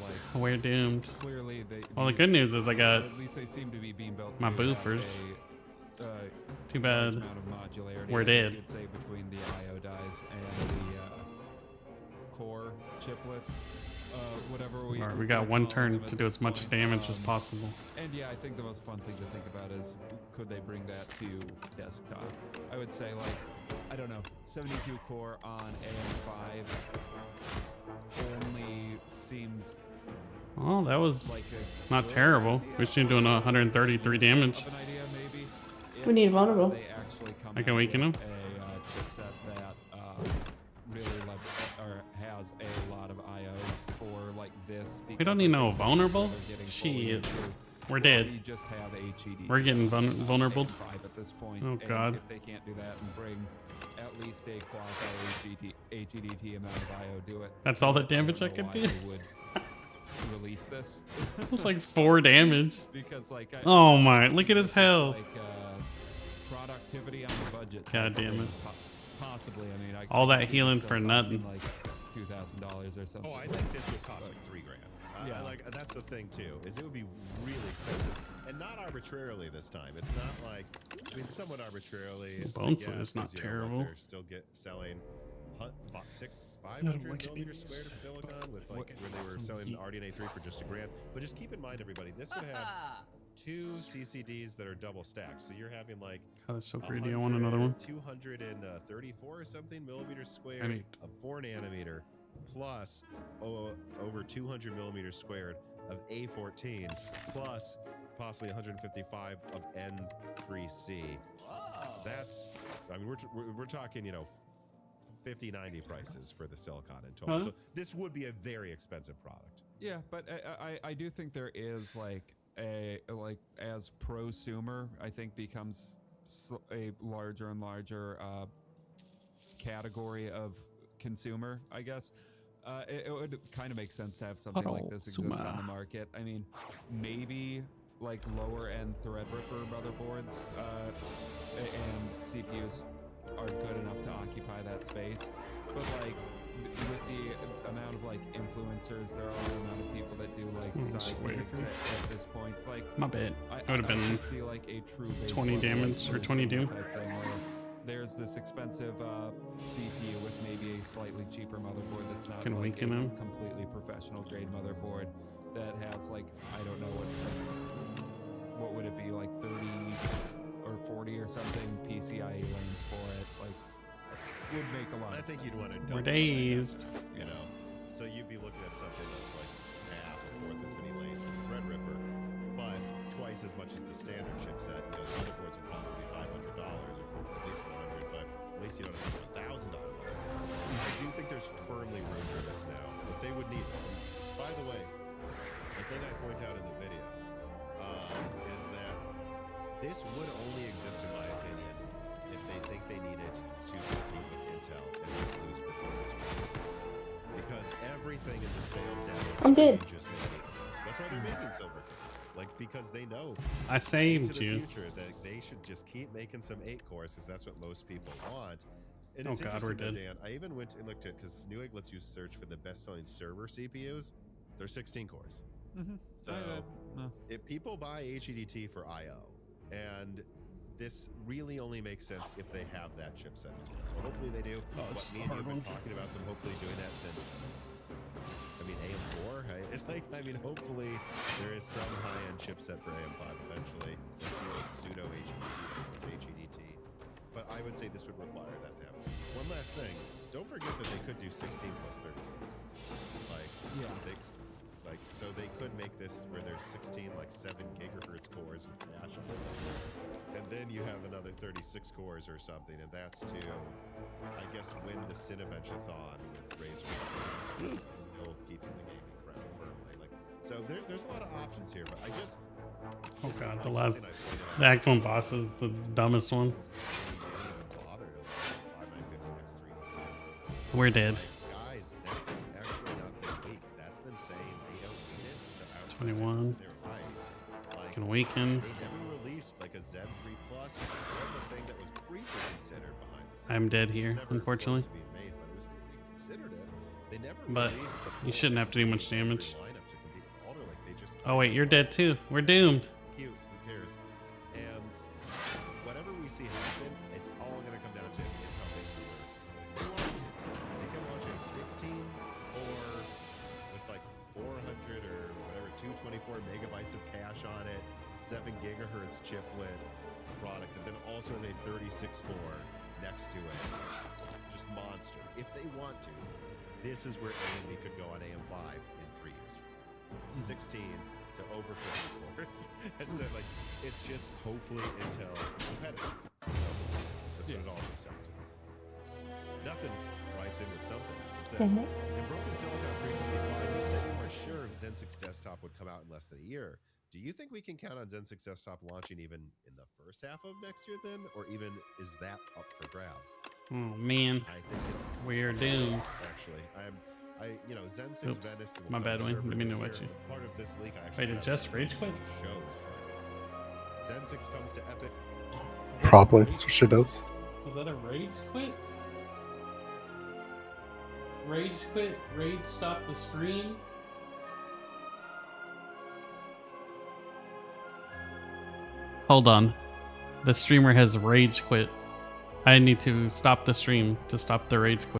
like We're doomed. clearly they. Well, the these- good news is I got at least they seem to be being built. my to have boofers. a, Too large bad. amount of modularity, We're I guess dead. You'd say between the IO dies and the core chiplets. Whatever we. Alright, we we're got one calling turn them at to do this as much point. damage as possible. And yeah, I think the most fun thing to think about is could they bring that to desktop? I would say like, I don't know, 72 core on AM5 only seems Oh, that was like a not good terrible. idea. We're still doing 133 Useful damage. of an idea, maybe, We need if, vulnerable. They actually come I can out weaken with him. a chipset that really or has a lot of IO for like this. We don't because need I no think that's vulnerable. what they're getting fully Shit. into. We're Or dead. We just have HED. We're getting vulnerable. AM5 at this point. Oh, and God. If they can't do that and bring at least a quasi HEDT amount of IO, do it. That's all the don't damage I know could why do? they would release this. It's like 4 damage. Because like Oh my! Look at his this is health. like productivity on the budget. God type damn thing. it. Possibly. I mean, All I that can see healing this for still nothing. costing, like $2,000 or something. Oh, I think this would cost like $3 grand. Yeah. Like that's the thing too, is it would be really expensive, and not arbitrarily this time. It's not like, I mean, somewhat arbitrarily. I Bone guess, foot is not 'cause, you know, what, terrible. They're still selling 500 look at millimeters these. squared of silicon with like What- where they were selling an RDNA 3 for just $1 grand. But just keep in mind, everybody, this would have 2 CCDs that are double stacked. So you're having like God, that's so greedy. I want another one. 234 or something millimeters squared I need- of 4 nanometer plus over 200 millimeters squared of A14 plus possibly 155 of N3C. That's, I mean, we're talking, you know, 50, 90 prices for the silicon in total. Huh? So this would be a very expensive product. Yeah, but I do think there is like as prosumer, I think becomes a larger and larger category of consumer, I guess. It would kind of make sense to have something like this exist on the Prosumer. market. I mean, maybe like lower end Threadripper motherboards and CPUs are good enough to occupy that space, but like with the amount of like influencers, there are a amount of people that do like side swear. gigs at this point. Like My bad. I It would have I been could see like a true base 20 level, damage like, or 20 prosumer doom. type thing where there's this expensive CPU with maybe a slightly cheaper motherboard that's not Can like weaken a him. completely professional grade motherboard that has like I don't know what would it be, like 30 or 40 or something PCIe lanes for it, like would make a lot I of think sense. you'd want to We're double that, dazed. you know. So you'd be looking at something that's like half or fourth as many lanes as Threadripper, but twice as much as the standard chipset. You know, the motherboards would probably be $500 or for at least 100, but at least you don't have a $1,000 motherboard. I do think there's firmly room for this now, but they would need one. By the way, the thing I point out in the video is that this would only exist, in my opinion, if they think they need it to compete with Intel and lose performance. Because everything in the sales data I'm dead. just making this. That's why they're making Silverton. Like, because they know I saved into the you. future that they should just keep making some 8 cores because that's what most people want. And Oh it's God, we're interesting though, dead. Dan, I even went and looked at, because Newegg lets you search for the best-selling server CPUs. They're 16 cores. So if people buy HEDT for I/O, and this really only makes sense if they have that chipset as well. So hopefully they do. Oh, What it's me a and you hard have been one. talking about them hopefully doing that since, I mean, AM4. I mean, hopefully there is some high-end chipset for AM5 eventually that feels pseudo HEDT. But I would say this would require that to happen. One last thing, don't forget that they could do 16 plus 36. Like, Yeah. So they could make this where there's 16 like 7 gigahertz cores with cache on it, and then you have another 36 cores or something, and that's to, I guess, win the Cinebenchathon with Razer, still keeping the gaming crown firmly. Like, so there's a lot of options here, but I just. Oh this is, God, like, the last, something I pointed out. the Act 1 boss is the dumbest one. Didn't even bother to like 5950 X3s. We're dead. Like, guys, that's actually not them weak. That's them saying they don't need it. To outside 21. They're right. Like, Can weaken. they never released like a Z3 Plus, which was a thing that was briefly considered behind the scenes. I'm dead It was here, never unfortunately. close to being made, but they considered it. They never But released the you full shouldn't have to do much X3 damage. lineup to compete with Alder. Like, they just Oh wait, kinda you're dead too. We're doomed. cute. Who cares? And whatever we see happen, it's all going to come down to Intel basically where it is. But if they want to, they can launch a 16 core with like 400 or whatever 224 megabytes of cache on it, 7 gigahertz chiplet product that then also has a 36 core next to it. Just monster. If they want to, this is where AMD could go on AM5 in 3 years. 16 to over 50 cores. And so, like, it's just hopefully Intel competitive. That's what it all comes down to. Nothing writes in with something. It says, in Broken Silicon 355, you said you weren't sure if Zen 6 Desktop would come out in less than a year. Do you think we can count on Zen 6 Desktop launching even in the first half of next year then? Or even is that up for grabs? Oh man, I think it's we're doomed. actually. Zen 6 Oops, Venice will my come bad, to Wayne. server Didn't mean this to year. let you. Part of this leak, I actually Wait, did have Jess rage quit? shows. Zen 6 comes to Epic. Probably. That's what she does. Was that a rage quit? Rage quit? Rage stop the stream? Hold on. The streamer has rage quit. I need to stop the stream to stop the rage quit.